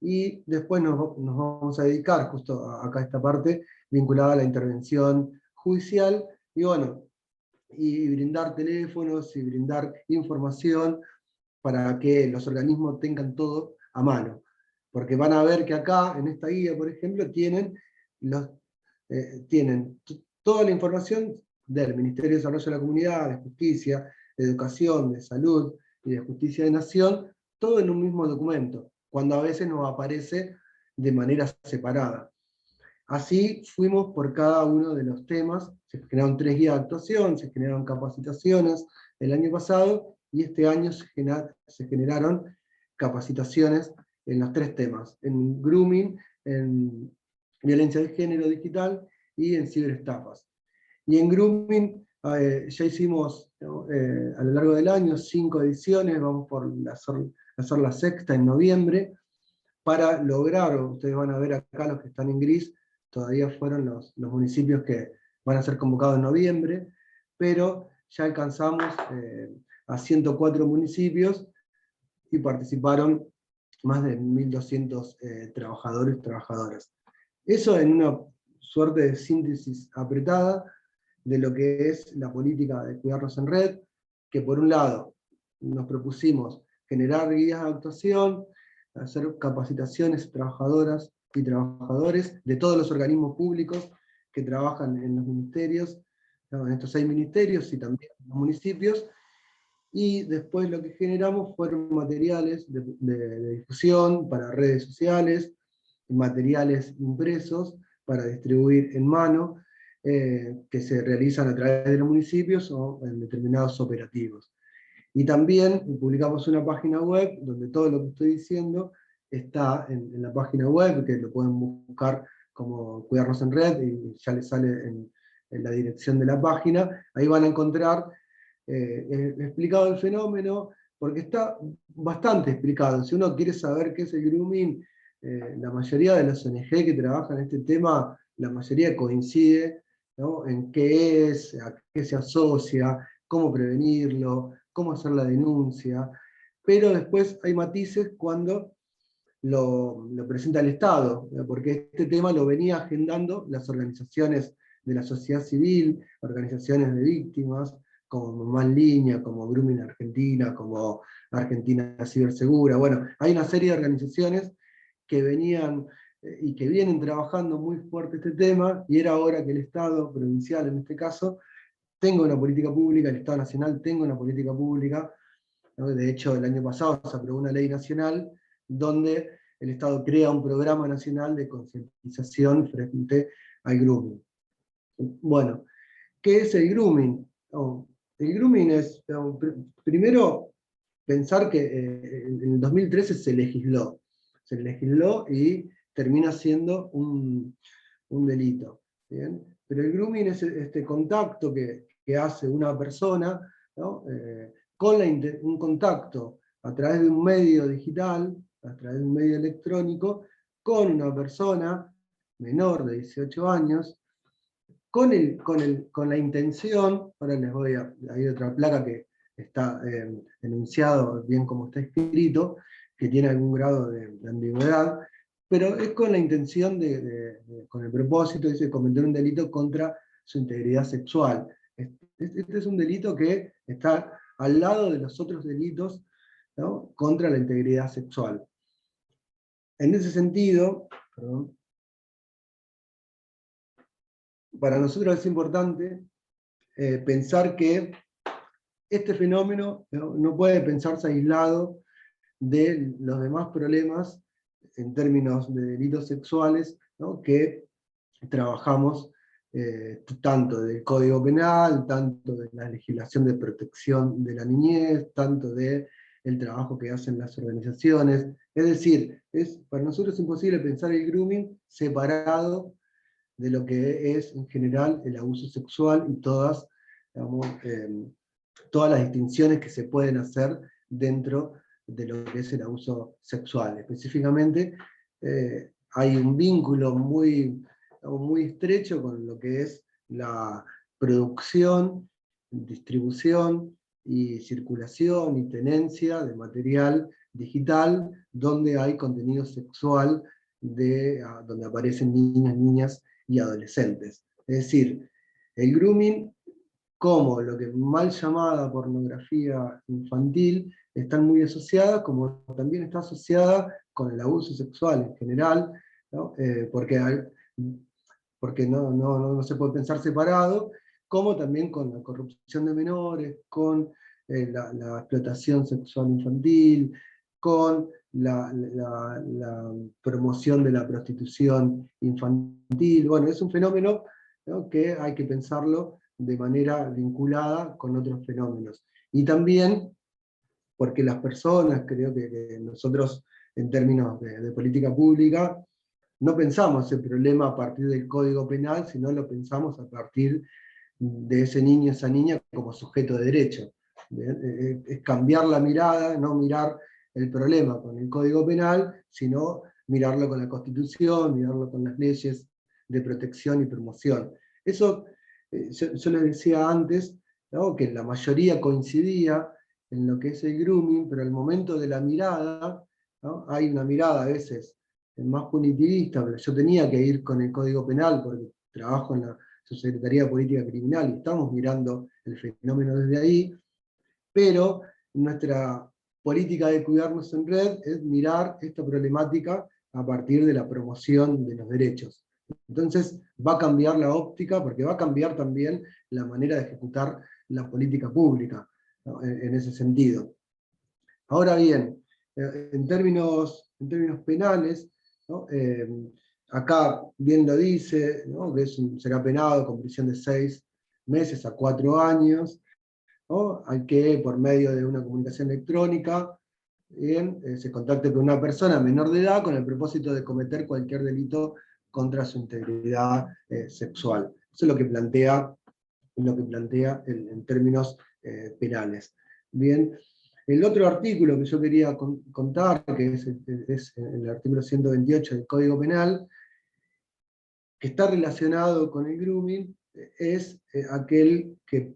y después nos vamos a dedicar justo acá a esta parte vinculada a la intervención judicial, y bueno, y brindar teléfonos y brindar información para que los organismos tengan todo a mano. Porque van a ver que acá, en esta guía, por ejemplo, tienen toda la información del Ministerio de Desarrollo de la Comunidad, de Justicia, de Educación, de Salud y de Justicia de Nación, todo en un mismo documento, cuando a veces nos aparece de manera separada. Así fuimos por cada uno de los temas, se generaron 3 guías de actuación, se generaron capacitaciones el año pasado, y este año se generaron capacitaciones en los 3 temas, en grooming, en violencia de género digital y en ciberestafas. Y en grooming ya hicimos a lo largo del año 5 ediciones, vamos por hacer la 6ª en noviembre, para lograr, ustedes van a ver acá los que están en gris, todavía fueron los municipios que van a ser convocados en noviembre, pero ya alcanzamos a 104 municipios y participaron más de 1.200 trabajadores y trabajadoras. Eso en una suerte de síntesis apretada de lo que es la política de Cuidarnos en Red, que por un lado nos propusimos generar guías de actuación, hacer capacitaciones a trabajadoras y trabajadores de todos los organismos públicos que trabajan en los ministerios, en estos 6 ministerios y también en los municipios, y después lo que generamos fueron materiales de difusión para redes sociales, materiales impresos para distribuir en mano, que se realizan a través de los municipios o en determinados operativos. Y también publicamos una página web donde todo lo que estoy diciendo está en la página web, que lo pueden buscar como Cuidarnos en Red, y ya les sale en la dirección de la página. Ahí van a encontrar explicado el fenómeno, porque está bastante explicado. Si uno quiere saber qué es el grooming, la mayoría de las ONG que trabajan en este tema, la mayoría coincide, ¿no?, en qué es, a qué se asocia, cómo prevenirlo, cómo hacer la denuncia, pero después hay matices cuando lo presenta el Estado, porque este tema lo venía agendando las organizaciones de la sociedad civil, organizaciones de víctimas, como Mamá en Línea, como Grooming Argentina, como Argentina Cibersegura. Bueno, hay una serie de organizaciones que venían y que vienen trabajando muy fuerte este tema, y era hora que el Estado provincial, en este caso, tenga una política pública, el Estado Nacional tenga una política pública, ¿no? De hecho, el año pasado se aprobó una ley nacional donde el Estado crea un programa nacional de concientización frente al grooming. Bueno, ¿qué es el grooming? El grooming es, primero, pensar que en el 2013 se legisló y termina siendo un delito. ¿Bien? Pero el grooming es este contacto que hace una persona, ¿no?, un contacto a través de un medio digital, a través de un medio electrónico, con una persona menor de 18 años, con la intención, ahora les voy a, hay otra placa que está enunciado bien como está escrito, que tiene algún grado de ambigüedad, pero es con la intención con el propósito de cometer un delito contra su integridad sexual. Este es un delito que está al lado de los otros delitos, ¿no?, contra la integridad sexual. En ese sentido, para nosotros es importante pensar que este fenómeno no puede pensarse aislado de los demás problemas en términos de delitos sexuales, ¿no?, que trabajamos tanto del Código Penal, tanto de la legislación de protección de la niñez, tanto del trabajo que hacen las organizaciones. Es decir, para nosotros es imposible pensar el grooming separado de lo que es en general el abuso sexual y todas, digamos, todas las distinciones que se pueden hacer dentro de lo que es el abuso sexual. Específicamente, hay un vínculo muy muy estrecho con lo que es la producción, distribución y circulación y tenencia de material digital donde hay contenido sexual, donde aparecen niños, niñas y adolescentes. Es decir, el grooming, como lo que mal llamada pornografía infantil, están muy asociadas, como también está asociada con el abuso sexual en general, ¿no? Porque no se puede pensar separado, como también con la corrupción de menores, con la explotación sexual infantil, con la promoción de la prostitución infantil. Bueno, es un fenómeno, ¿no?, que hay que pensarlo de manera vinculada con otros fenómenos. Y también porque las personas, creo que nosotros en términos de política pública, no pensamos el problema a partir del Código Penal, sino lo pensamos a partir de ese niño, esa niña, como sujeto de derecho. Es cambiar la mirada, no mirar el problema con el Código Penal, sino mirarlo con la Constitución, mirarlo con las leyes de protección y promoción. Eso, yo les decía antes, ¿no?, que la mayoría coincidía en lo que es el grooming, pero al momento de la mirada, ¿no?, hay una mirada a veces más punitivista, pero yo tenía que ir con el Código Penal porque trabajo en la Subsecretaría de Política Criminal y estamos mirando el fenómeno desde ahí, pero nuestra política de cuidarnos en red es mirar esta problemática a partir de la promoción de los derechos. Entonces va a cambiar la óptica, porque va a cambiar también la manera de ejecutar la política pública, ¿no?, en ese sentido. Ahora bien, en términos penales, ¿no?, acá bien lo dice, ¿no?, que será penado con prisión de 6 meses a 4 años, ¿no?, hay que, por medio de una comunicación electrónica, se contacte con una persona menor de edad con el propósito de cometer cualquier delito contra su integridad sexual. Eso es lo que plantea en términos penales. Bien. El otro artículo que yo quería contar, que es el artículo 128 del Código Penal, que está relacionado con el grooming, es aquel que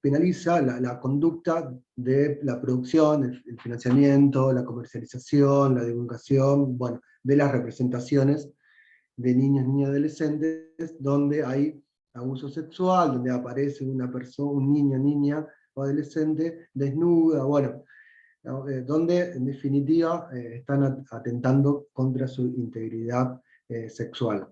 penaliza la conducta de la producción, el financiamiento, la comercialización, la divulgación, bueno, de las representaciones de niños, niñas y adolescentes, donde hay abuso sexual, donde aparece una persona, un niño, niña o adolescente desnuda, bueno, ¿no?, donde en definitiva están atentando contra su integridad sexual.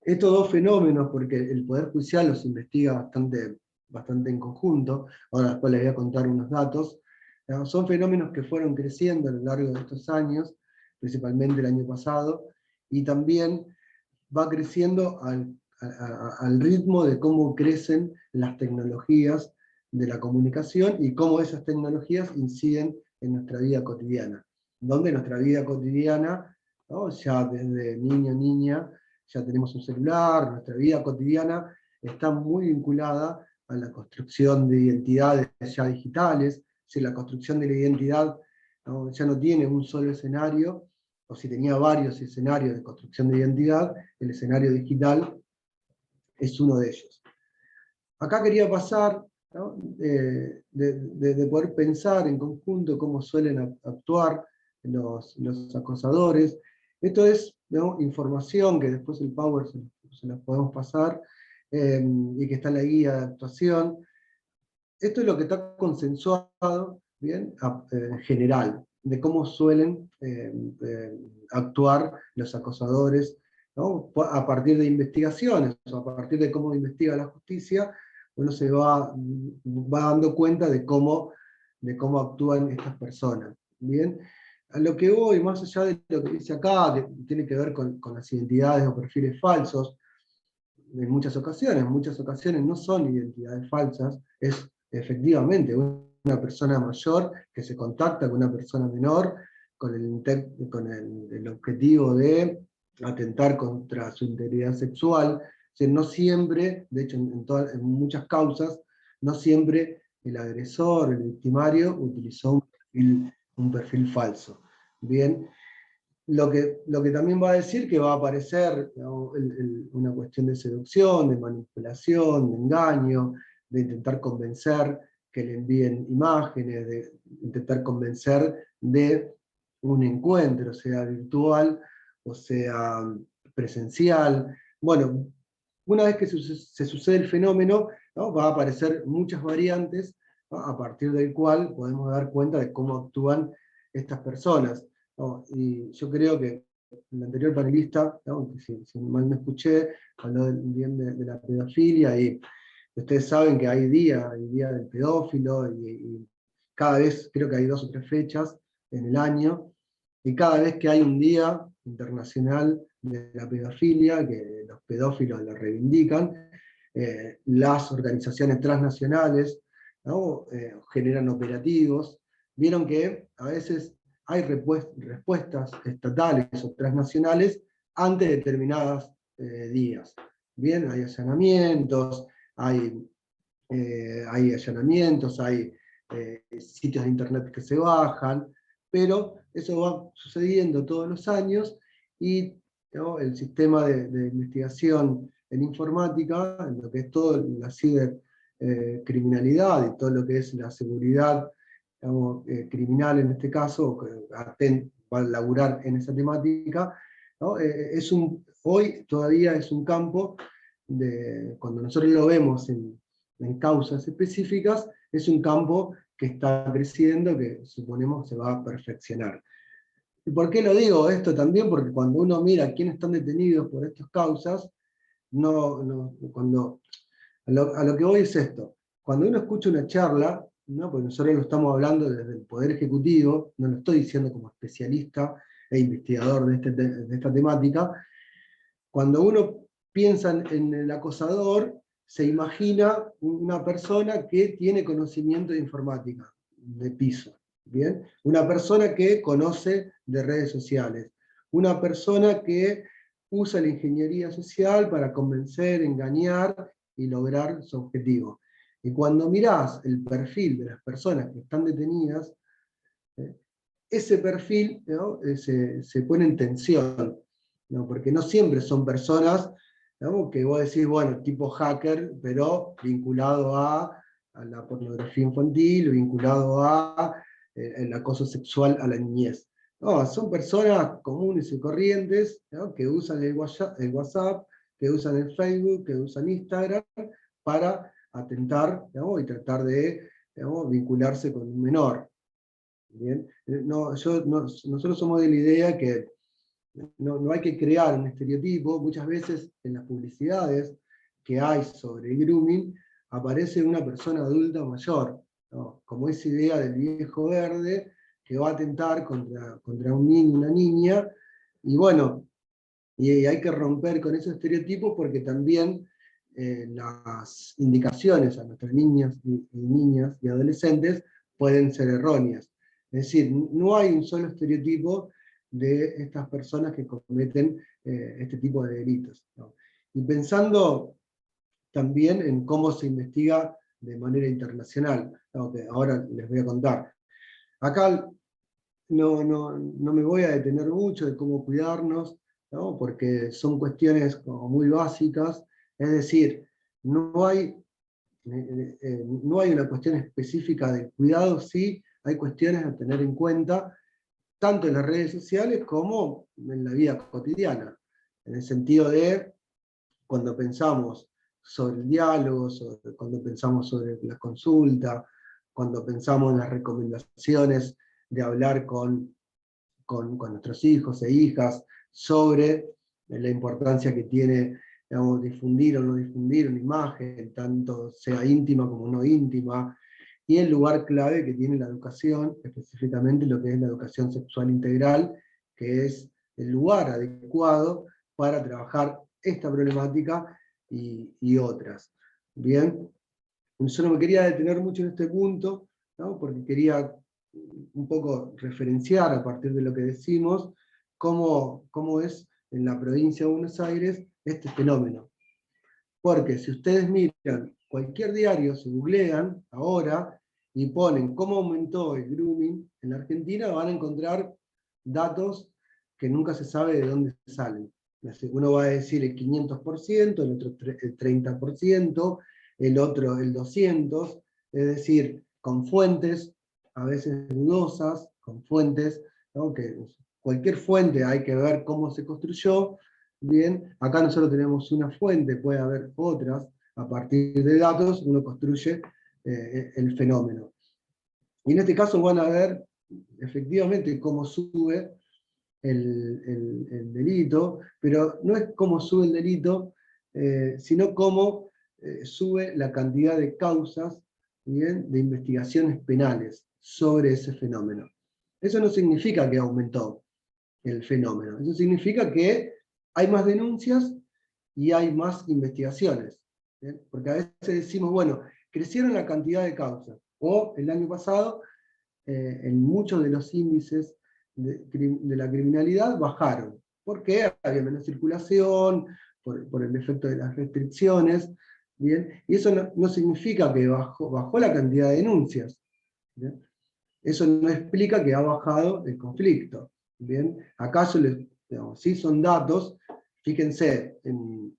Estos dos fenómenos, porque el Poder Judicial los investiga bastante en conjunto, ahora después les voy a contar unos datos, ¿no?, son fenómenos que fueron creciendo a lo largo de estos años, principalmente el año pasado, y también va creciendo al ritmo de cómo crecen las tecnologías de la comunicación y cómo esas tecnologías inciden en nuestra vida cotidiana. Donde nuestra vida cotidiana, ¿no?, ya desde niño, niña, ya tenemos un celular, nuestra vida cotidiana está muy vinculada a la construcción de identidades ya digitales. Si la construcción de la identidad, ¿no?, ya no tiene un solo escenario, o si tenía varios escenarios de construcción de identidad, el escenario digital es uno de ellos. Acá quería pasar, ¿no?, de poder pensar en conjunto cómo suelen actuar los acosadores. Esto es, ¿no?, información que después el Power se las podemos pasar, y que está en la guía de actuación. Esto es lo que está consensuado, ¿bien?, en general, de cómo suelen actuar los acosadores, ¿no?, a partir de investigaciones, o a partir de cómo investiga la justicia, uno se va dando cuenta de cómo actúan estas personas. Bien, a lo que voy, más allá de lo que dice acá, que tiene que ver con las identidades o perfiles falsos, en muchas ocasiones no son identidades falsas, es efectivamente una persona mayor que se contacta con una persona menor con el objetivo de atentar contra su integridad sexual. O sea, no siempre, de hecho en muchas causas, no siempre el agresor, el victimario, utilizó un perfil falso. Bien, Lo que también va a decir que va a aparecer, ¿no?, una cuestión de seducción, de manipulación, de engaño, de intentar convencer que le envíen imágenes, de intentar convencer de un encuentro, sea virtual o sea presencial. Bueno, una vez que se sucede el fenómeno, ¿no?, va a aparecer muchas variantes, ¿no?, a partir del cual podemos dar cuenta de cómo actúan estas personas, ¿no? Y yo creo que el anterior panelista, ¿no?, si mal me escuché, habló bien de la pedofilia, y ustedes saben que hay día del pedófilo, y cada vez creo que hay 2 o 3 fechas en el año, y cada vez que hay un día internacional de la pedofilia, que los pedófilos lo reivindican, las organizaciones transnacionales, ¿no?, generan operativos. Vieron que a veces hay respuestas estatales o transnacionales ante determinados días. Bien, hay allanamientos, hay sitios de internet que se bajan, pero eso va sucediendo todos los años, y, ¿no?, el sistema de investigación en informática, en lo que es toda la cibercriminalidad y todo lo que es la seguridad, digamos, criminal en este caso, que va a laburar en esa temática, ¿no?, hoy todavía es un campo cuando nosotros lo vemos en causas específicas, es un campo que está creciendo, que suponemos se va a perfeccionar. ¿Y por qué lo digo esto también? Porque cuando uno mira quiénes están detenidos por estas causas, a lo que voy es esto: cuando uno escucha una charla, ¿no?, porque nosotros lo estamos hablando desde el Poder Ejecutivo, no lo estoy diciendo como especialista e investigador de esta temática, cuando uno piensa en el acosador, se imagina una persona que tiene conocimiento de informática, de piso, ¿bien? Una persona que conoce de redes sociales, una persona que usa la ingeniería social para convencer, engañar y lograr su objetivo. Y cuando mirás el perfil de las personas que están detenidas, ese perfil, ¿no?, se pone en tensión, ¿no?, porque no siempre son personas, ¿no?, que vos decís, bueno, tipo hacker, pero vinculado a la pornografía infantil, vinculado a el acoso sexual a la niñez. No, son personas comunes y corrientes, ¿no?, que usan el WhatsApp, que usan el Facebook, que usan Instagram para atentar, ¿no?, y tratar de, ¿no?, vincularse con un menor. Bien, nosotros somos de la idea que no hay que crear un estereotipo. Muchas veces en las publicidades que hay sobre el grooming aparece una persona adulta mayor, ¿no?, como esa idea del viejo verde que va a atentar contra un niño, una niña, y bueno, y hay que romper con esos estereotipos, porque también las indicaciones a nuestras niñas y adolescentes pueden ser erróneas. Es decir, no hay un solo estereotipo de estas personas que cometen este tipo de delitos, ¿no? Y pensando también en cómo se investiga de manera internacional, ¿no?, que ahora les voy a contar. Acá no me voy a detener mucho de cómo cuidarnos, ¿no?, porque son cuestiones como muy básicas. Es decir, no hay una cuestión específica de cuidado, sí hay cuestiones a tener en cuenta, tanto en las redes sociales como en la vida cotidiana, en el sentido de cuando pensamos sobre el diálogo, cuando pensamos sobre la consulta, cuando pensamos en las recomendaciones de hablar con nuestros hijos e hijas sobre la importancia que tiene, digamos, difundir o no difundir una imagen, tanto sea íntima como no íntima, y el lugar clave que tiene la educación, específicamente lo que es la educación sexual integral, que es el lugar adecuado para trabajar esta problemática y otras. Bien, yo no me quería detener mucho en este punto, ¿no?, porque quería un poco referenciar a partir de lo que decimos cómo es en la provincia de Buenos Aires este fenómeno. Porque si ustedes miran cualquier diario, se googlean ahora y ponen cómo aumentó el grooming en la Argentina, van a encontrar datos que nunca se sabe de dónde salen. Uno va a decir el 500%, el otro el 30%, el otro el 200%, es decir, con fuentes a veces dudosas, con fuentes, ¿no? Que cualquier fuente hay que ver cómo se construyó. Bien, acá nosotros tenemos una fuente, puede haber otras, a partir de datos uno construye el fenómeno. Y en este caso van a ver efectivamente cómo sube el delito, pero no es cómo sube el delito, sino cómo sube la cantidad de causas, ¿bien?, de investigaciones penales sobre ese fenómeno. Eso no significa que aumentó el fenómeno, eso significa que hay más denuncias y hay más investigaciones, ¿bien? Porque a veces decimos, bueno, crecieron la cantidad de causas, o el año pasado, en muchos de los índices de la criminalidad bajaron. ¿Por qué? Había menos circulación, por el efecto de las restricciones, ¿bien? Y eso no significa que bajó la cantidad de denuncias, ¿bien? Eso no explica que ha bajado el conflicto, ¿bien? ¿Acaso sí son datos? Fíjense en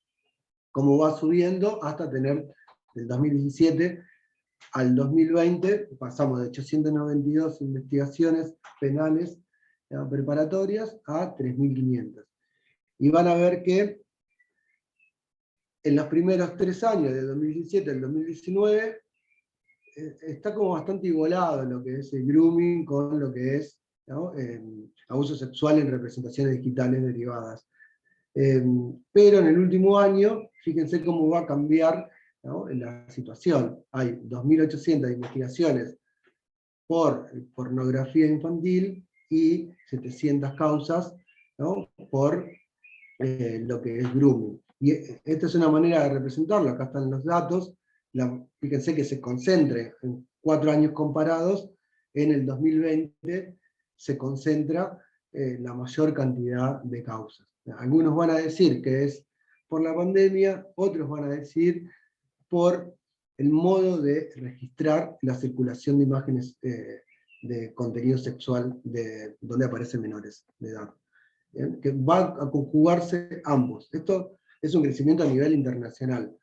cómo va subiendo hasta tener del 2017 al 2020, pasamos de 892 investigaciones penales preparatorias a 3.500. Y van a ver que en los primeros 3 años, del 2017 al 2019, está como bastante igualado lo que es el grooming con lo que es, ¿no?, abuso sexual en representaciones digitales derivadas. Pero en el último año, fíjense cómo va a cambiar, ¿no?, la situación. Hay 2.800 investigaciones por pornografía infantil y 700 causas, ¿no?, por lo que es grooming. Y esta es una manera de representarlo. Acá están los datos. Fíjense que se concentre en 4 años comparados. En el 2020 se concentra la mayor cantidad de causas. Algunos van a decir que es por la pandemia, otros van a decir por el modo de registrar la circulación de imágenes de contenido sexual donde aparecen menores de edad. ¿Bien? Que va a conjugarse ambos. Esto es un crecimiento a nivel internacional,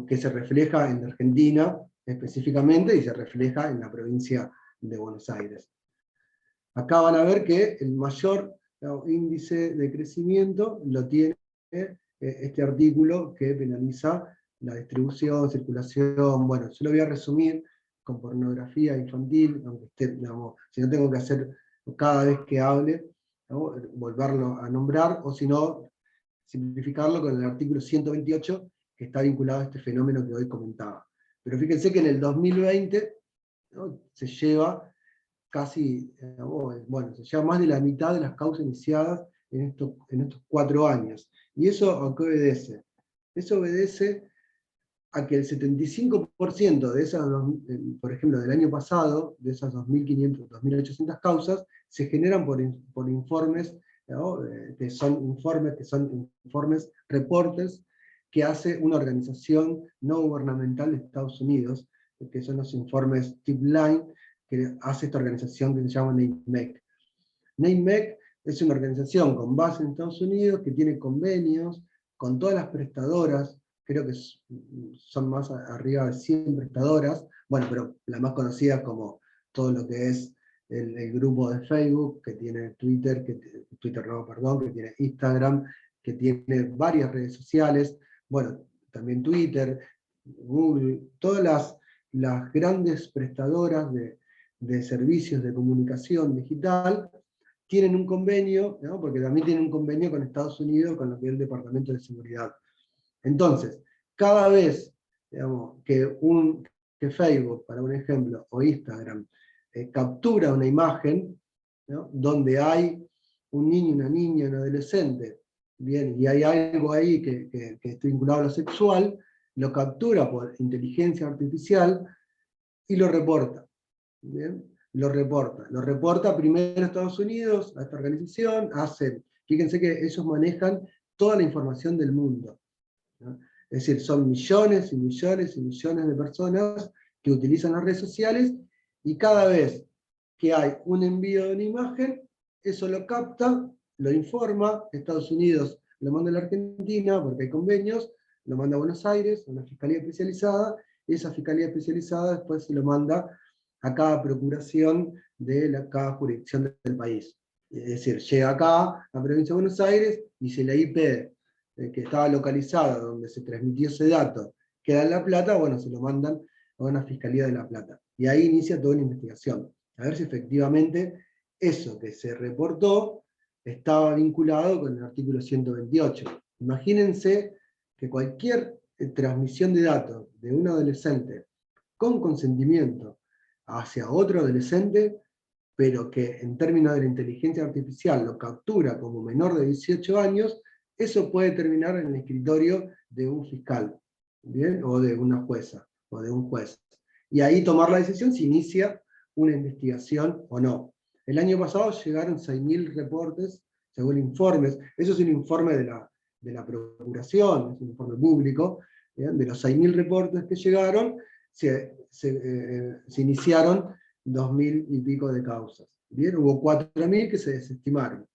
que se refleja en Argentina específicamente y se refleja en la provincia de Buenos Aires. Acá van a ver que el mayor índice de crecimiento lo tiene este artículo que penaliza la distribución, circulación. Bueno, yo lo voy a resumir con pornografía infantil, aunque esté, digamos, si no tengo que hacer cada vez que hable, ¿no?, volverlo a nombrar, o si no, simplificarlo con el artículo 128, que está vinculado a este fenómeno que hoy comentaba. Pero fíjense que en el 2020, ¿no?, se lleva casi, bueno, se lleva más de la mitad de las causas iniciadas en estos 4 años. ¿Y eso a qué obedece? Eso obedece a que el 75% de esas, por ejemplo, del año pasado, de esas 2.500, 2.800 causas, se generan por informes, ¿no?, que son informes, reportes, que hace una organización no gubernamental de Estados Unidos, que son los informes TIP-Line, que hace esta organización que se llama NAMEC. NAMEC es una organización con base en Estados Unidos que tiene convenios con todas las prestadoras, creo que son más arriba de 100 prestadoras, bueno, pero la más conocida como todo lo que es el grupo de Facebook, que tiene Twitter, que tiene Instagram, que tiene varias redes sociales, bueno, también Twitter, Google, todas las grandes prestadoras de servicios de comunicación digital tienen un convenio, ¿no?, porque también tienen un convenio con Estados Unidos, con lo que es el Departamento de Seguridad. Entonces, cada vez, digamos, que Facebook, para un ejemplo, o Instagram, captura una imagen, ¿no?, donde hay un niño, una niña, un adolescente, bien, y hay algo ahí que está vinculado a lo sexual, lo captura por inteligencia artificial y lo reporta. ¿Bien? Lo reporta primero a Estados Unidos, a esta organización, fíjense que ellos manejan toda la información del mundo, ¿no? Es decir, son millones y millones y millones de personas que utilizan las redes sociales, y cada vez que hay un envío de una imagen, eso lo capta, lo informa, Estados Unidos lo manda a la Argentina, porque hay convenios, lo manda a Buenos Aires, a una fiscalía especializada, y esa fiscalía especializada después se lo manda a cada procuración de cada jurisdicción del país. Es decir, llega acá, a la provincia de Buenos Aires, y si la IP que estaba localizada, donde se transmitió ese dato, queda en La Plata, bueno, se lo mandan a una fiscalía de La Plata. Y ahí inicia toda una investigación, a ver si efectivamente eso que se reportó estaba vinculado con el artículo 128. Imagínense que cualquier transmisión de datos de un adolescente con consentimiento hacia otro adolescente, pero que en términos de la inteligencia artificial lo captura como menor de 18 años, eso puede terminar en el escritorio de un fiscal, ¿bien? O de una jueza, o de un juez. Y ahí tomar la decisión si inicia una investigación o no. El año pasado llegaron 6.000 reportes, según informes. Eso es un informe de la Procuración, es un informe público. ¿Bien? De los 6.000 reportes que llegaron, se iniciaron 2.000 y pico de causas. ¿Bien? Hubo 4.000 que se desestimaron.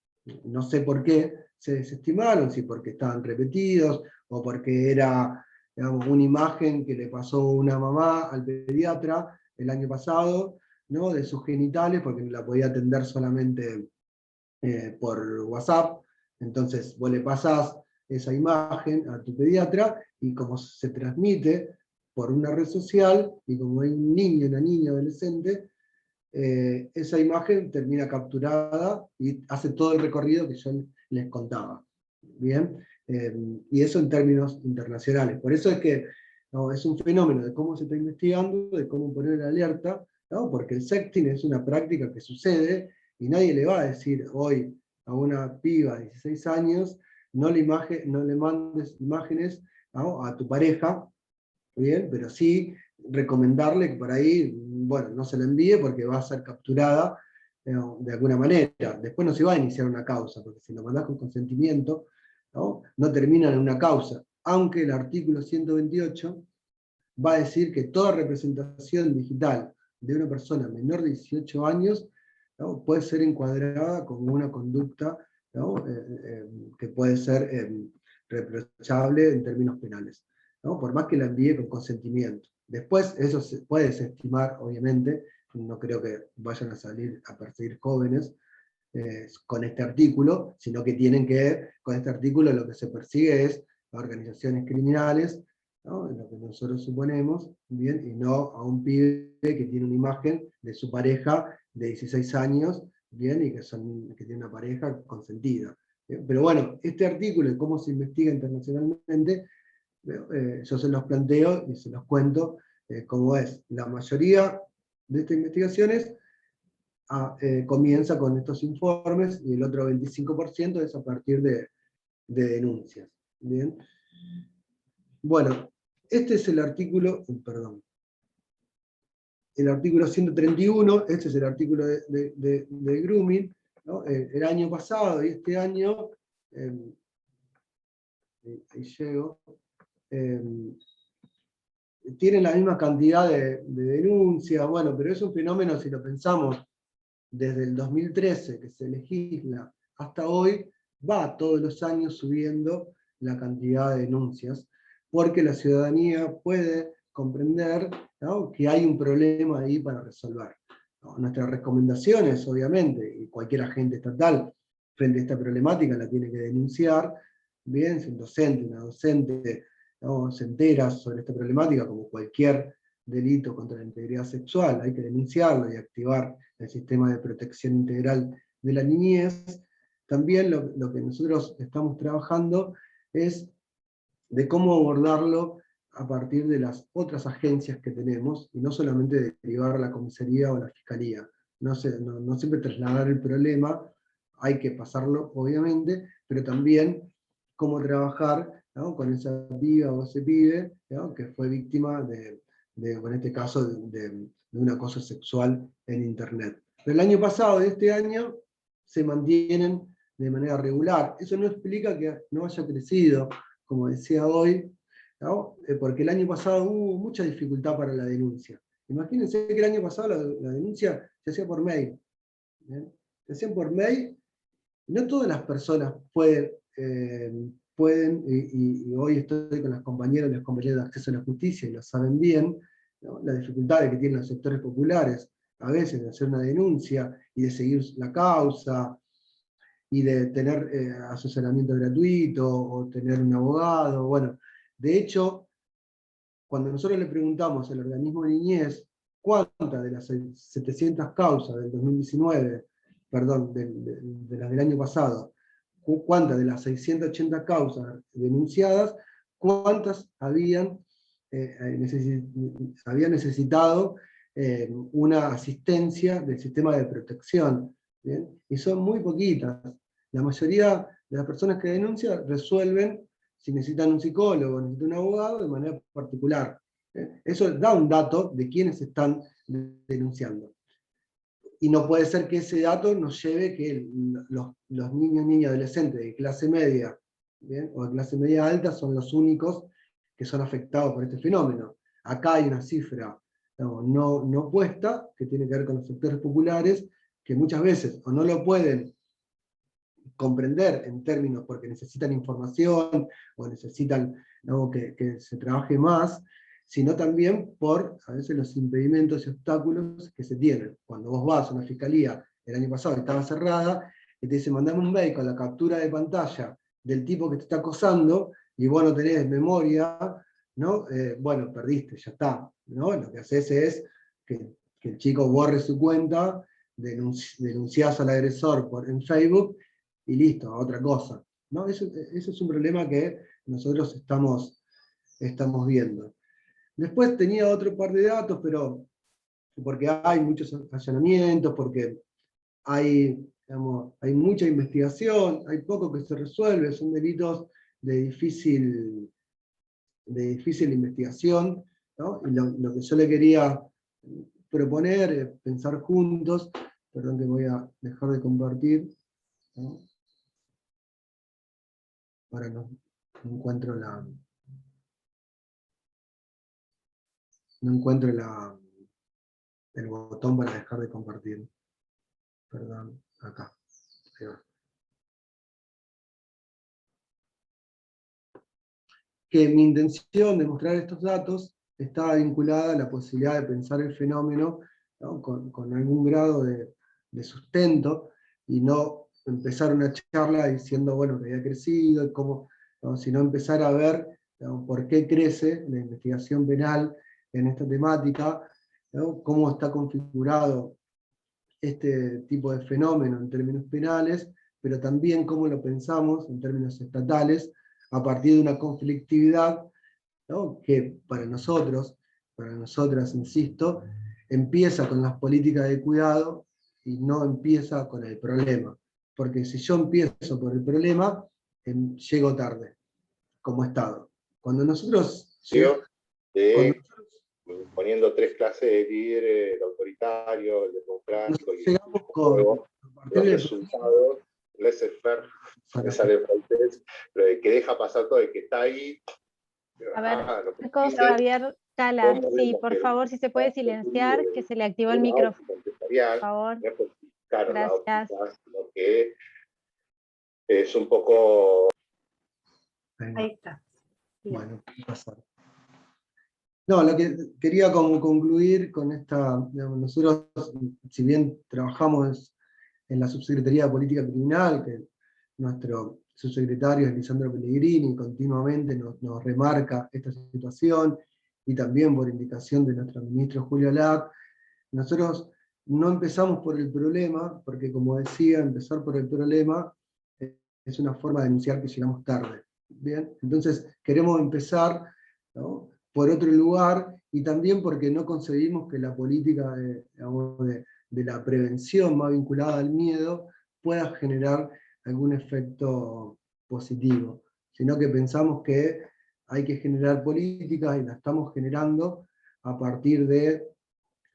No sé por qué se desestimaron, si porque estaban repetidos, o porque era, digamos, una imagen que le pasó una mamá al pediatra el año pasado, ¿no? De sus genitales, porque no la podía atender solamente por WhatsApp. Entonces vos le pasás esa imagen a tu pediatra, y como se transmite por una red social, y como hay un niño, una niña, adolescente, esa imagen termina capturada y hace todo el recorrido que yo les contaba. ¿Bien? Y eso en términos internacionales. Por eso es que no, es un fenómeno de cómo se está investigando, de cómo poner alerta, ¿no? Porque el sexting es una práctica que sucede, y nadie le va a decir hoy a una piba de 16 años, no le mandes imágenes, ¿no? A tu pareja, ¿bien? Pero sí recomendarle que por ahí, bueno, no se la envíe porque va a ser capturada de alguna manera. Después no se va a iniciar una causa, porque si lo mandás con consentimiento, no termina en una causa. Aunque el artículo 128 va a decir que toda representación digital de una persona menor de 18 años, ¿no? Puede ser encuadrada como una conducta, ¿no? Que puede ser reprochable en términos penales, ¿no? Por más que la envíe con consentimiento. Después eso se puede desestimar, obviamente, no creo que vayan a salir a perseguir jóvenes con este artículo, sino que con este artículo lo que se persigue es a organizaciones criminales, ¿no? Lo que nosotros suponemos, ¿bien? Y no a un pibe que tiene una imagen de su pareja de 16 años, ¿bien? Y que tiene una pareja consentida. ¿Bien? Pero bueno, este artículo y cómo se investiga internacionalmente, yo se los planteo y se los cuento cómo es. La mayoría de estas investigaciones comienza con estos informes, y el otro 25% es a partir de denuncias. ¿Bien? Bueno, este es el artículo, perdón, el artículo 131, este es el artículo de grooming, ¿no? El año pasado y este año, ahí llego, tienen la misma cantidad de denuncias, bueno, pero es un fenómeno, si lo pensamos, desde el 2013 que se legisla hasta hoy, va todos los años subiendo la cantidad de denuncias, porque la ciudadanía puede comprender, ¿no? Que hay un problema ahí para resolver. ¿No? Nuestras recomendaciones, obviamente, y cualquier agente estatal frente a esta problemática la tiene que denunciar, bien, si un docente, una docente, ¿no? Se entera sobre esta problemática, como cualquier delito contra la integridad sexual, hay que denunciarlo y activar el sistema de protección integral de la niñez. También lo que nosotros estamos trabajando es de cómo abordarlo a partir de las otras agencias que tenemos, y no solamente derivar a la comisaría o a la fiscalía. No siempre trasladar el problema, hay que pasarlo obviamente, pero también cómo trabajar, ¿no? Con esa piba o ese pibe, ¿no? Que fue víctima en este caso, de un acoso sexual en Internet. Pero el año pasado y este año se mantienen de manera regular. Eso no explica que no haya crecido, como decía hoy, ¿no? Porque el año pasado hubo mucha dificultad para la denuncia. Imagínense que el año pasado la denuncia se hacía por mail. ¿Bien? Se hacían por mail, No todas las personas pueden, y hoy estoy con las compañeras y los compañeros de acceso a la justicia y lo saben bien, ¿no? Las dificultades que tienen los sectores populares a veces de hacer una denuncia y de seguir la causa, y de tener asesoramiento gratuito, o tener un abogado. Bueno, de hecho, cuando nosotros le preguntamos al organismo de niñez cuántas de las 700 causas del 2019, perdón, de las del año pasado, cuántas de las 680 causas denunciadas, cuántas habían necesitado una asistencia del sistema de protección, ¿bien? Y son muy poquitas. La mayoría de las personas que denuncian resuelven si necesitan un psicólogo, necesitan un abogado, de manera particular. Eso da un dato de quiénes están denunciando. Y no puede ser que ese dato nos lleve que los niños, niñas, adolescentes de clase media, ¿bien?, o de clase media alta son los únicos que son afectados por este fenómeno. Acá hay una cifra no puesta, que tiene que ver con los sectores populares, que muchas veces o no lo pueden comprender en términos porque necesitan información o necesitan, ¿no?, que se trabaje más, sino también por a veces los impedimentos y obstáculos que se tienen. Cuando vos vas a una fiscalía, el año pasado estaba cerrada, y te dice mandame un mail con la captura de pantalla del tipo que te está acosando, y vos no tenés memoria, ¿no? Bueno, perdiste, ya está, ¿no? Lo que haces es que el chico borre su cuenta, denunciás al agresor en Facebook, y listo, a otra cosa, ¿no? Eso es un problema que nosotros estamos viendo. Después tenía otro par de datos, pero porque hay muchos allanamientos, porque hay mucha investigación, hay poco que se resuelve, son delitos de difícil investigación, ¿no? Y lo que yo le quería proponer es pensar juntos, perdón que voy a dejar de compartir, ¿no? Ahora no encuentro el botón para dejar de compartir. Perdón, acá. Ahí va. Que mi intención de mostrar estos datos está vinculada a la posibilidad de pensar el fenómeno, ¿no?, con algún grado de sustento, y no empezar una charla diciendo, bueno, que había crecido, cómo, ¿no?, sino empezar a ver, ¿no?, por qué crece la investigación penal en esta temática, ¿no?, cómo está configurado este tipo de fenómeno en términos penales, pero también cómo lo pensamos en términos estatales, a partir de una conflictividad, ¿no?, que para nosotros, para nosotras, insisto, empieza con las políticas de cuidado y no empieza con el problema. Porque si yo empiezo por el problema, llego tarde, como Estado. Cuando nosotros... Poniendo 3 clases de líder, el autoritario, el democrático, y llegamos con los resultados, laissez-faire, me sale francés, pero el que deja pasar todo, el que está ahí. A ver, Marcos Javier Cala, sí, por favor, si se puede silenciar, que se le activó el micrófono. Por favor. Gracias. Lo que es un poco... Ahí está. Bueno, pasar. No, lo que quería concluir con esta, digamos, nosotros, si bien trabajamos en la Subsecretaría de Política Criminal, que nuestro subsecretario es Lisandro Pellegrini, continuamente nos remarca esta situación, y también por indicación de nuestro ministro Julio Lac, nosotros no empezamos por el problema, porque como decía, empezar por el problema es una forma de denunciar que llegamos tarde. ¿Bien? Entonces queremos empezar, ¿no?, por otro lugar, y también porque no concebimos que la política de la prevención más vinculada al miedo pueda generar algún efecto positivo, sino que pensamos que hay que generar políticas, y las estamos generando a partir de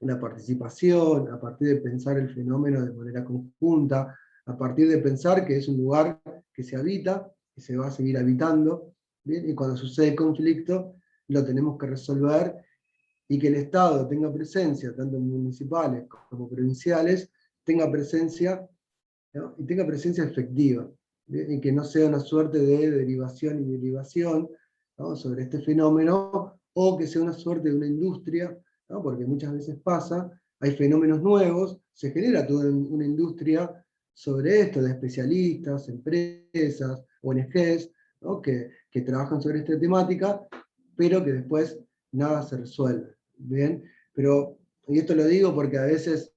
la participación, a partir de pensar el fenómeno de manera conjunta, a partir de pensar que es un lugar que se habita, que se va a seguir habitando, ¿bien? Y cuando sucede conflicto, lo tenemos que resolver, y que el Estado tenga presencia, tanto municipales como provinciales, tenga presencia ¿no? Y tenga presencia efectiva, ¿bien? Y que no sea una suerte de derivación y derivación, ¿no?, sobre este fenómeno, o que sea una suerte de una industria, ¿no?, porque muchas veces pasa, hay fenómenos nuevos, se genera toda una industria sobre esto, de especialistas, empresas, ONGs, ¿no?, que trabajan sobre esta temática, pero que después nada se resuelve, ¿bien? Pero, y esto lo digo porque a veces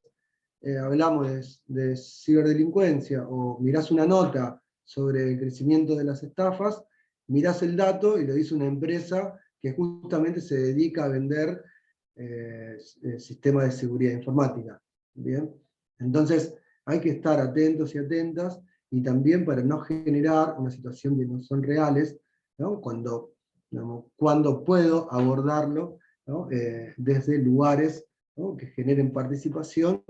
hablamos de ciberdelincuencia, o mirás una nota sobre el crecimiento de las estafas, mirás el dato y lo dice una empresa que justamente se dedica a vender sistemas de seguridad informática, ¿bien? Entonces hay que estar atentos y atentas, y también para no generar una situación que no son reales, ¿no?, cuando puedo abordarlo, ¿no?, desde lugares, ¿no?, que generen participación,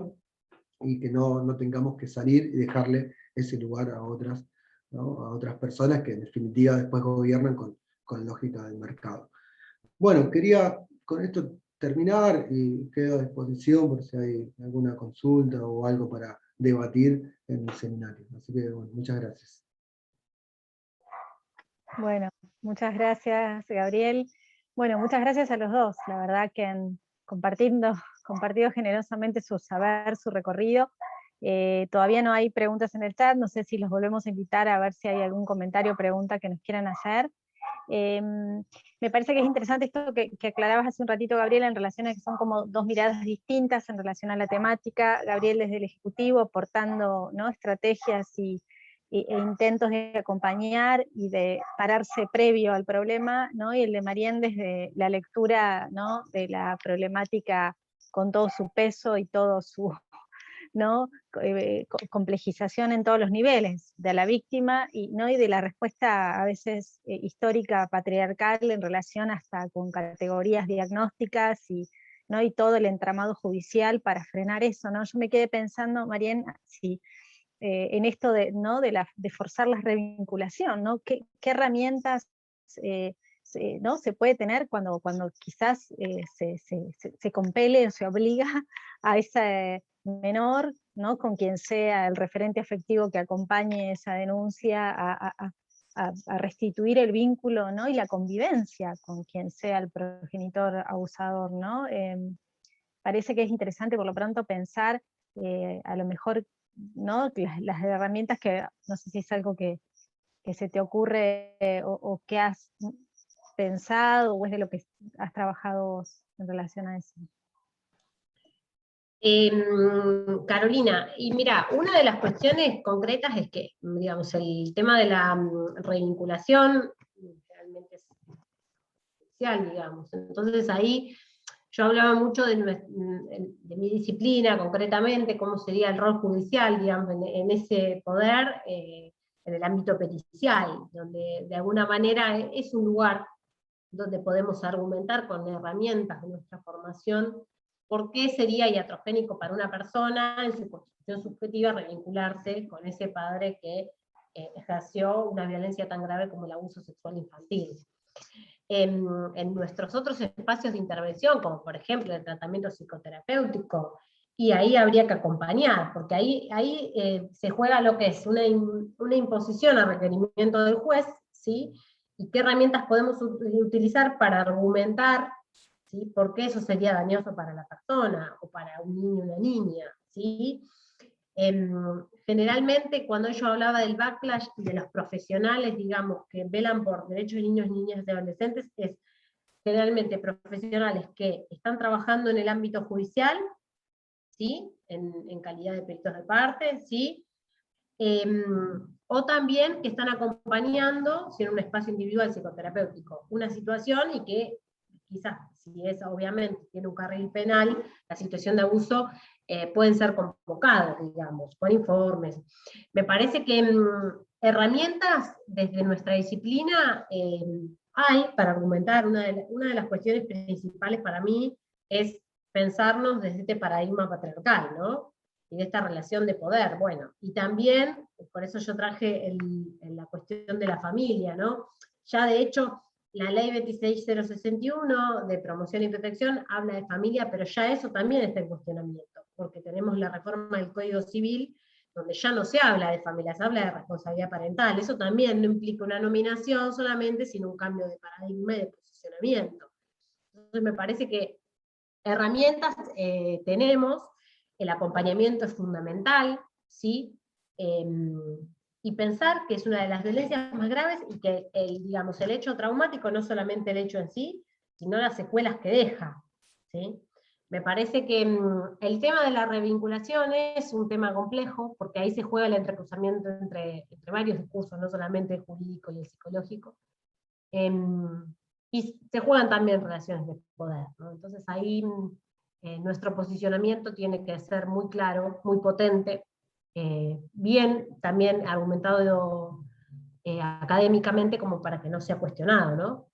y que no tengamos que salir y dejarle ese lugar a otras, ¿no?, a otras personas que en definitiva después gobiernan con lógica del mercado. Bueno, quería con esto terminar, y quedo a disposición por si hay alguna consulta o algo para debatir en el seminario. Así que, bueno, muchas gracias. Bueno, muchas gracias, Gabriel. Bueno, muchas gracias a los dos. La verdad que han compartido generosamente su saber, su recorrido. Todavía no hay preguntas en el chat, no sé si los volvemos a invitar a ver si hay algún comentario o pregunta que nos quieran hacer. Me parece que es interesante esto que aclarabas hace un ratito, Gabriel, en relación a que son como dos miradas distintas en relación a la temática. Gabriel desde el Ejecutivo aportando, ¿no?, estrategias e intentos de acompañar y de pararse previo al problema, ¿no?, y el de Marién desde la lectura, ¿no?, de la problemática con todo su peso y todo su, ¿no?, complejización en todos los niveles, de la víctima ¿no?, y de la respuesta a veces histórica patriarcal en relación hasta con categorías diagnósticas ¿no?, y todo el entramado judicial para frenar eso, ¿no? Yo me quedé pensando, Marién, si en esto ¿no?, de forzar la revinculación, ¿no? ¿Qué herramientas ¿no?, se puede tener cuando quizás se compele o se obliga a ese menor, ¿no?, con quien sea el referente afectivo que acompañe esa denuncia, a restituir el vínculo, ¿no?, y la convivencia con quien sea el progenitor abusador, ¿no? Parece que es interesante por lo pronto pensar a lo mejor, ¿no?, las herramientas que, no sé si es algo que se te ocurre o que has pensado, o es de lo que has trabajado vos en relación a eso. Carolina, y mira, una de las cuestiones concretas es que, digamos, el tema de la revinculación realmente es especial, digamos. Entonces ahí yo hablaba mucho de mi disciplina concretamente, cómo sería el rol judicial, digamos, en ese poder, en el ámbito pericial, donde de alguna manera es un lugar donde podemos argumentar con herramientas de nuestra formación por qué sería iatrogénico para una persona en su constitución subjetiva revincularse con ese padre que ejerció una violencia tan grave como el abuso sexual infantil. En nuestros otros espacios de intervención, como por ejemplo el tratamiento psicoterapéutico, y ahí habría que acompañar, porque ahí se juega lo que es una imposición a requerimiento del juez, ¿sí?, y qué herramientas podemos utilizar para argumentar, ¿sí?, por qué eso sería dañoso para la persona, o para un niño o una niña, ¿sí? Generalmente cuando yo hablaba del backlash de los profesionales, digamos, que velan por derechos de niños, niñas y adolescentes, es generalmente profesionales que están trabajando en el ámbito judicial, ¿sí?, en calidad de peritos de parte, ¿sí?, o también que están acompañando, si en un espacio individual psicoterapéutico, una situación, y que quizás, si es obviamente, tiene un carril penal, la situación de abuso, pueden ser convocados, digamos, con informes. Me parece que herramientas desde nuestra disciplina hay para argumentar. Una de las cuestiones principales para mí es pensarnos desde este paradigma patriarcal, ¿no?, y de esta relación de poder. Bueno, y también, por eso yo traje la cuestión de la familia, ¿no? Ya de hecho, la ley 26061 de promoción y protección habla de familia, pero ya eso también está en cuestionamiento, porque tenemos la reforma del Código Civil donde ya no se habla de familia, se habla de responsabilidad parental. Eso también no implica una nominación solamente, sino un cambio de paradigma y de posicionamiento. Entonces me parece que herramientas tenemos, el acompañamiento es fundamental, ¿sí? Y pensar que es una de las violencias más graves y que digamos, el hecho traumático no es solamente el hecho en sí, sino las secuelas que deja, ¿sí? Me parece que el tema de la revinculación es un tema complejo, porque ahí se juega el entrecruzamiento entre varios discursos, no solamente el jurídico y el psicológico, y se juegan también relaciones de poder, ¿no? Entonces ahí nuestro posicionamiento tiene que ser muy claro, muy potente, bien también argumentado académicamente como para que no sea cuestionado, ¿no?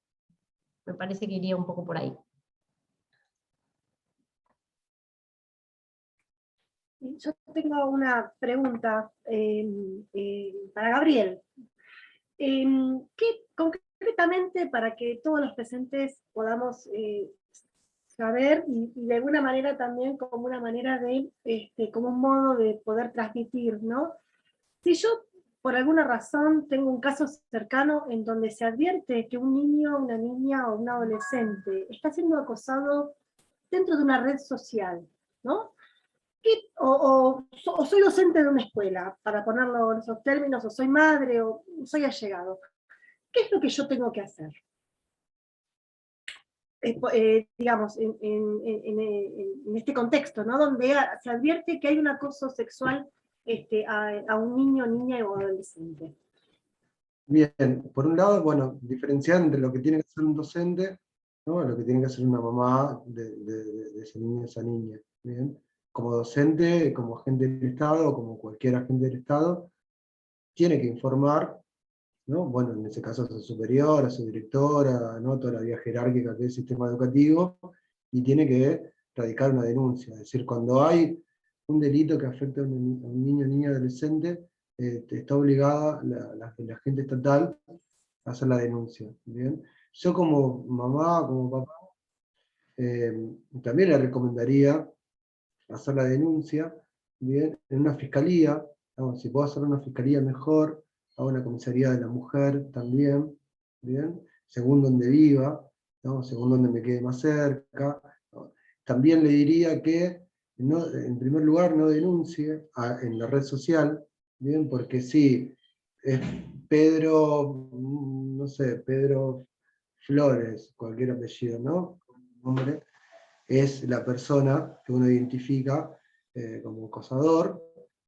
Me parece que iría un poco por ahí. Yo tengo una pregunta para Gabriel. ¿Qué concretamente, para que todos los presentes podamos saber y de alguna manera también como una manera de, como un modo de poder transmitir, ¿no? Si yo por alguna razón tengo un caso cercano en donde se advierte que un niño, una niña o un adolescente está siendo acosado dentro de una red social, ¿no? O soy docente de una escuela, para ponerlo en esos términos, o soy madre, o soy allegado. ¿Qué es lo que yo tengo que hacer? Digamos, en este contexto, ¿no? Donde se advierte que hay un acoso sexual a un niño, niña o adolescente. Bien, por un lado, bueno, diferenciar entre lo que tiene que hacer un docente, ¿no? Lo que tiene que hacer una mamá de ese niño o esa niña. ¿Bien? Como docente, como agente del Estado, como cualquier agente del Estado, tiene que informar, ¿no? Bueno, en ese caso a su superior, a su directora, ¿no? Toda la vía jerárquica que es el sistema educativo, y tiene que radicar una denuncia. Es decir, cuando hay un delito que afecta a un niño, niña, adolescente, está obligada la agente estatal a hacer la denuncia. ¿Bien? Yo como mamá, como papá, también le recomendaría hacer la denuncia, ¿bien? En una fiscalía, ¿no? Si puedo hacer una fiscalía mejor, a una comisaría de la mujer también, ¿bien? Según donde viva, ¿no? Según donde me quede más cerca, ¿no? También le diría que, no, en primer lugar, no denuncie en la red social, ¿bien? Porque si es Pedro, no sé, Pedro Flores, cualquier apellido, ¿no? Nombre, es la persona que uno identifica como acosador.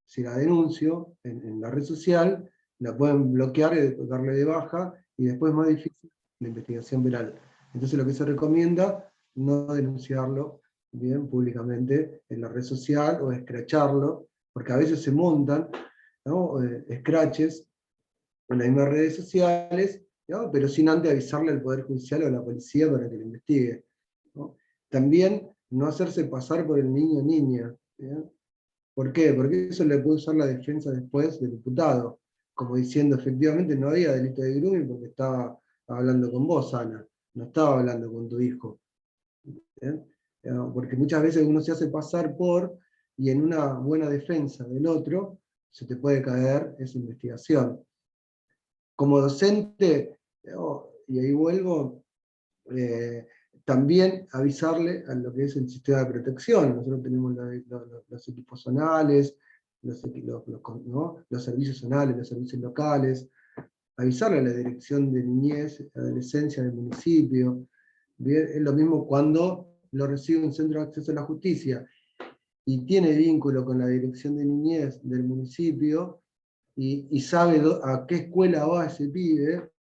Si la denuncio en la red social, la pueden bloquear y darle de baja, y después es más difícil la investigación penal. Entonces lo que se recomienda, no denunciarlo bien públicamente en la red social o escracharlo, porque a veces se montan, ¿no? Scratches en las mismas redes sociales, ¿no? Pero sin antes avisarle al Poder Judicial o a la policía para que lo investigue, ¿no? También no hacerse pasar por el niño o niña. ¿Bien? ¿Por qué? Porque eso le puede usar la defensa después del imputado, como diciendo, efectivamente no había delito de grooming porque estaba hablando con vos, Ana, no estaba hablando con tu hijo. ¿Bien? Porque muchas veces uno se hace pasar por, y en una buena defensa del otro, se te puede caer esa investigación. Como docente, y ahí vuelvo, también avisarle a lo que es el sistema de protección. Nosotros tenemos los equipos zonales, ¿no? Los servicios zonales, los servicios locales, avisarle a la dirección de niñez, adolescencia del municipio. Bien, es lo mismo cuando lo recibe un centro de acceso a la justicia y tiene vínculo con la dirección de niñez del municipio, y sabe a qué escuela va ese pibe,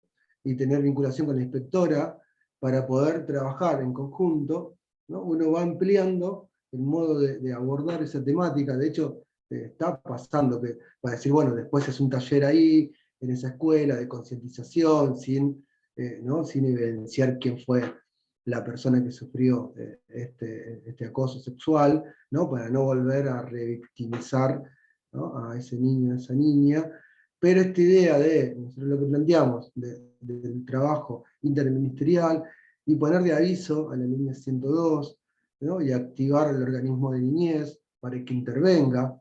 y tener vinculación con la inspectora para poder trabajar en conjunto, ¿no? Uno va ampliando el modo de abordar esa temática. De hecho, está pasando que va a decir, bueno, después es un taller ahí, en esa escuela, de concientización, ¿no? Sin evidenciar quién fue la persona que sufrió este acoso sexual, ¿no? Para no volver a revictimizar, ¿no? A ese niño, a esa niña. Pero esta idea de, nosotros lo que planteamos, del trabajo interministerial, y poner de aviso a la línea 102, ¿no? Y activar el organismo de niñez para que intervenga,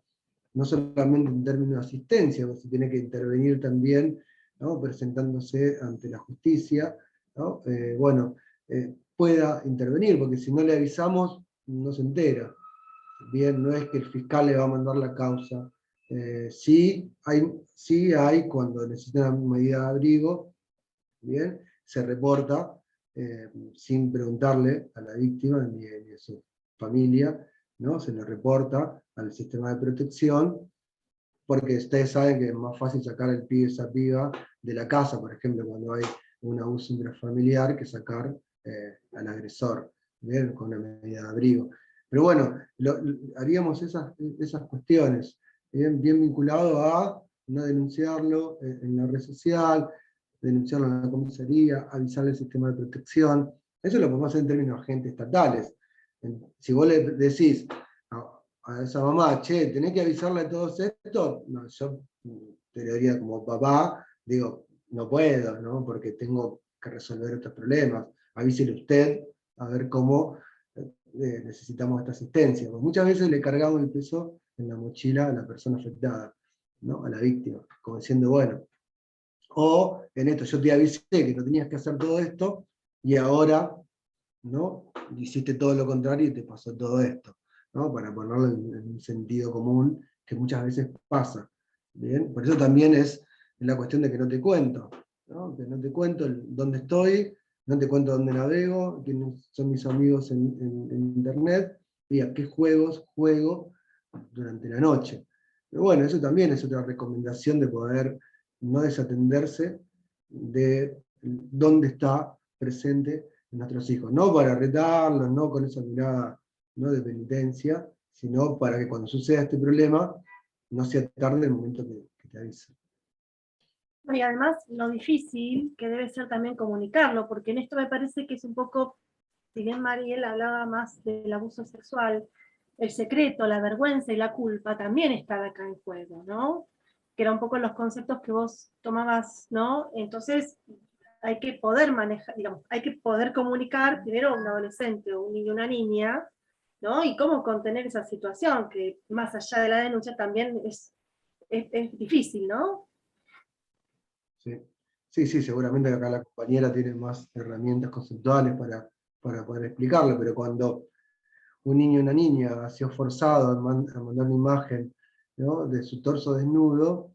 no solamente en términos de asistencia, pues se tiene que intervenir también, ¿no? Presentándose ante la justicia, ¿no? Pueda intervenir, porque si no le avisamos, no se entera. Bien, no es que el fiscal le va a mandar la causa. Sí hay cuando necesitan una medida de abrigo, bien, se reporta sin preguntarle a la víctima ni a su familia, ¿no? Se le reporta al sistema de protección, porque ustedes saben que es más fácil sacar al pibe, esa piba de la casa, por ejemplo, cuando hay un abuso intrafamiliar, que sacar al agresor, ¿bien? Con una medida de abrigo. Pero bueno, haríamos esas cuestiones, bien vinculado a no denunciarlo en la red social, denunciarlo en la comisaría, avisarle al sistema de protección. Eso lo podemos hacer en términos de agentes estatales. Si vos le decís a esa mamá, che, tenés que avisarle de todo esto, no, yo te lo diría como papá, digo, no puedo, ¿no? Porque tengo que resolver estos problemas. Avísele usted a ver cómo necesitamos esta asistencia. Porque muchas veces le cargamos el peso en la mochila a la persona afectada, ¿no? A la víctima, como diciendo, bueno, o en esto, yo te avisé que no tenías que hacer todo esto, y ahora, ¿no? Hiciste todo lo contrario y te pasó todo esto, ¿no? Para ponerlo en un sentido común, que muchas veces pasa. ¿Bien? Por eso también es la cuestión de que no te cuento, ¿no? Que no te cuento dónde estoy, no te cuento dónde navego, quiénes son mis amigos en internet, y a qué juegos juego durante la noche. Pero bueno, eso también es otra recomendación de poder no desatenderse de dónde está presente nuestros hijos, no para retarlos, no con esa mirada, no de penitencia, sino para que cuando suceda este problema no sea tarde el momento que te avisen. Y además lo difícil que debe ser también comunicarlo, porque en esto me parece que es un poco, si bien Mariel hablaba más del abuso sexual, el secreto, la vergüenza y la culpa también están acá en juego, ¿no? Que eran un poco los conceptos que vos tomabas, ¿no? Entonces hay que poder manejar, digamos, hay que poder comunicar primero a un adolescente o un niño o una niña, ¿no? Y cómo contener esa situación, que más allá de la denuncia también es difícil, ¿no? Sí, seguramente acá la compañera tiene más herramientas conceptuales para poder explicarlo, pero cuando un niño o una niña ha sido forzado a mandar una imagen, ¿no? De su torso desnudo,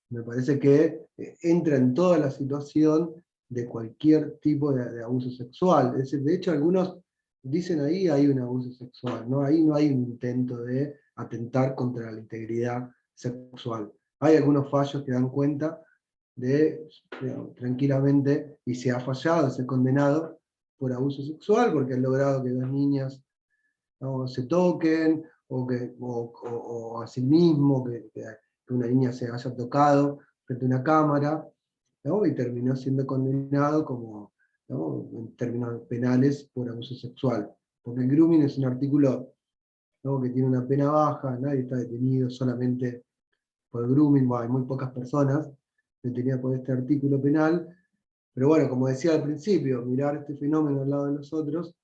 me parece que entra en toda la situación de cualquier tipo de abuso sexual. Es decir, de hecho, algunos dicen ahí hay un abuso sexual, ¿no? Ahí no hay un intento de atentar contra la integridad sexual. Hay algunos fallos que dan cuenta digamos, tranquilamente, y se ha fallado, se ha condenado por abuso sexual, porque han logrado que dos niñas, ¿no? Se toquen, o a sí mismo, que una niña se haya tocado frente a una cámara, ¿no? Y terminó siendo condenado como, ¿no? En términos penales por abuso sexual. Porque el grooming es un artículo, ¿no? Que tiene una pena baja, nadie está detenido solamente por grooming, bueno, hay muy pocas personas detenidas por este artículo penal, pero bueno, como decía al principio, mirar este fenómeno al lado de nosotros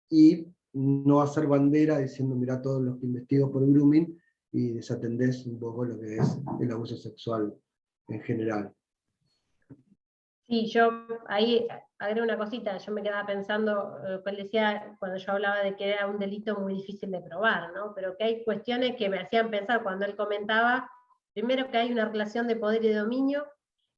y no hacer bandera diciendo, mirá todos los que investigo por grooming, y desatendés un poco lo que es el abuso sexual en general. Sí, yo ahí agrego una cosita, yo me quedaba pensando, él decía, cuando yo hablaba de que era un delito muy difícil de probar, ¿no? Pero que hay cuestiones que me hacían pensar cuando él comentaba, primero que hay una relación de poder y dominio,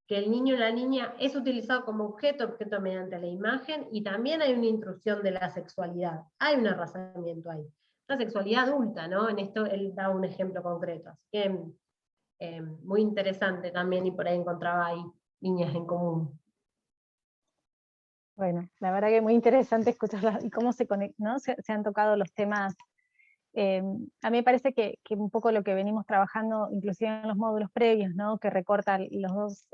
que el niño o la niña es utilizado como objeto mediante la imagen, y también hay una intrusión de la sexualidad, hay un arrasamiento ahí. La sexualidad adulta, ¿no? En esto él da un ejemplo concreto, así que muy interesante también, y por ahí encontraba ahí líneas en común. Bueno, la verdad que muy interesante escucharla y cómo se conectan, ¿no? Se han tocado los temas. A mí me parece que un poco lo que venimos trabajando, inclusive en los módulos previos, ¿no? Que recortan las dos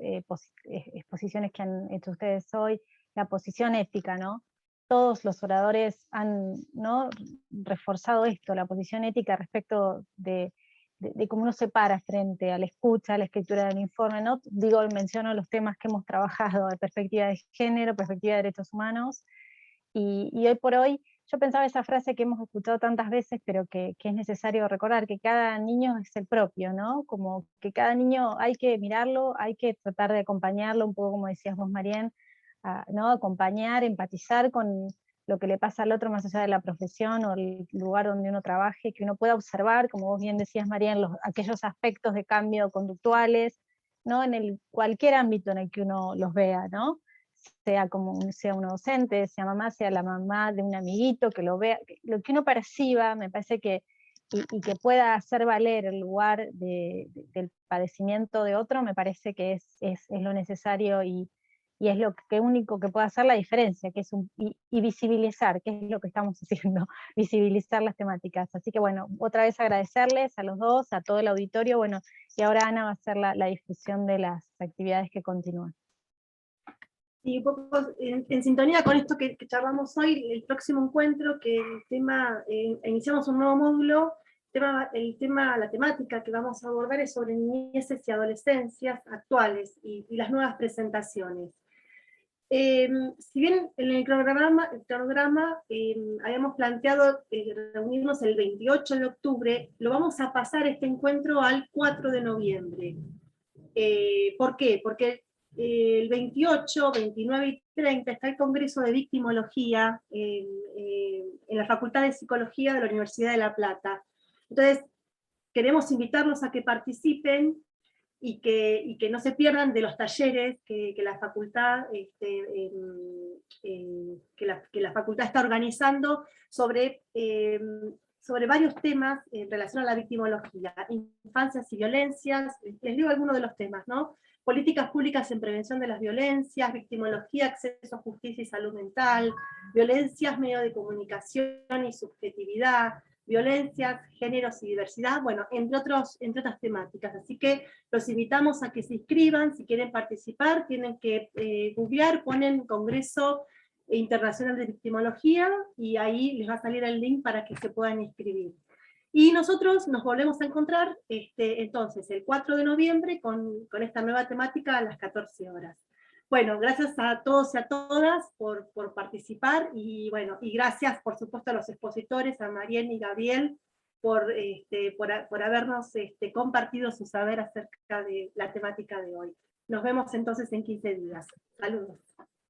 exposiciones que han hecho ustedes hoy, la posición ética, ¿no? Todos los oradores han, ¿no? reforzado esto, la posición ética respecto de cómo uno se para frente a la escucha, a la escritura del informe, ¿no? Digo, menciono los temas que hemos trabajado, de perspectiva de género, perspectiva de derechos humanos, y hoy por hoy yo pensaba esa frase que hemos escuchado tantas veces, pero que es necesario recordar, que cada niño es el propio, ¿no? Como que cada niño hay que mirarlo, hay que tratar de acompañarlo, un poco como decías vos, Marién, ¿no? Acompañar, empatizar con lo que le pasa al otro más allá de la profesión o el lugar donde uno trabaje, que uno pueda observar, como vos bien decías, Marién, aquellos aspectos de cambio conductuales, ¿no? En cualquier ámbito en el que uno los vea, ¿no? Sea uno docente, sea mamá, sea la mamá de un amiguito, que lo vea, lo que uno perciba, me parece que, y que pueda hacer valer el lugar del padecimiento de otro, me parece que es lo necesario y es lo único que puede hacer la diferencia, que es y visibilizar, que es lo que estamos haciendo, visibilizar las temáticas. Así que bueno, otra vez agradecerles a los dos, a todo el auditorio, bueno, y ahora Ana va a hacer la difusión de las actividades que continúan. Y un poco en sintonía con esto que charlamos hoy, el próximo encuentro, que el tema, iniciamos un nuevo módulo, la temática que vamos a abordar es sobre niñeces y adolescencias actuales y las nuevas presentaciones. Si bien en el cronograma habíamos planteado reunirnos el 28 de octubre, lo vamos a pasar este encuentro al 4 de noviembre. ¿Por qué? Porque el 28, 29 y 30 está el Congreso de Victimología en la Facultad de Psicología de la Universidad de La Plata. Entonces, queremos invitarlos a que participen y que no se pierdan de los talleres que la facultad que la facultad está organizando sobre varios temas en relación a la victimología, infancias y violencias. Les digo algunos de los temas, ¿no? Políticas públicas en prevención de las violencias, victimología, acceso a justicia y salud mental, violencias, medio de comunicación y subjetividad, violencias, géneros y diversidad, bueno, entre otras temáticas. Así que los invitamos a que se inscriban, si quieren participar, tienen que googlear, ponen Congreso Internacional de Victimología, y ahí les va a salir el link para que se puedan inscribir. Y nosotros nos volvemos a encontrar entonces el 4 de noviembre con esta nueva temática a las 14 horas. Bueno, gracias a todos y a todas por participar, y bueno, y gracias por supuesto a los expositores, a Marién y Gabriel, por habernos compartido su saber acerca de la temática de hoy. Nos vemos entonces en 15 días. Saludos.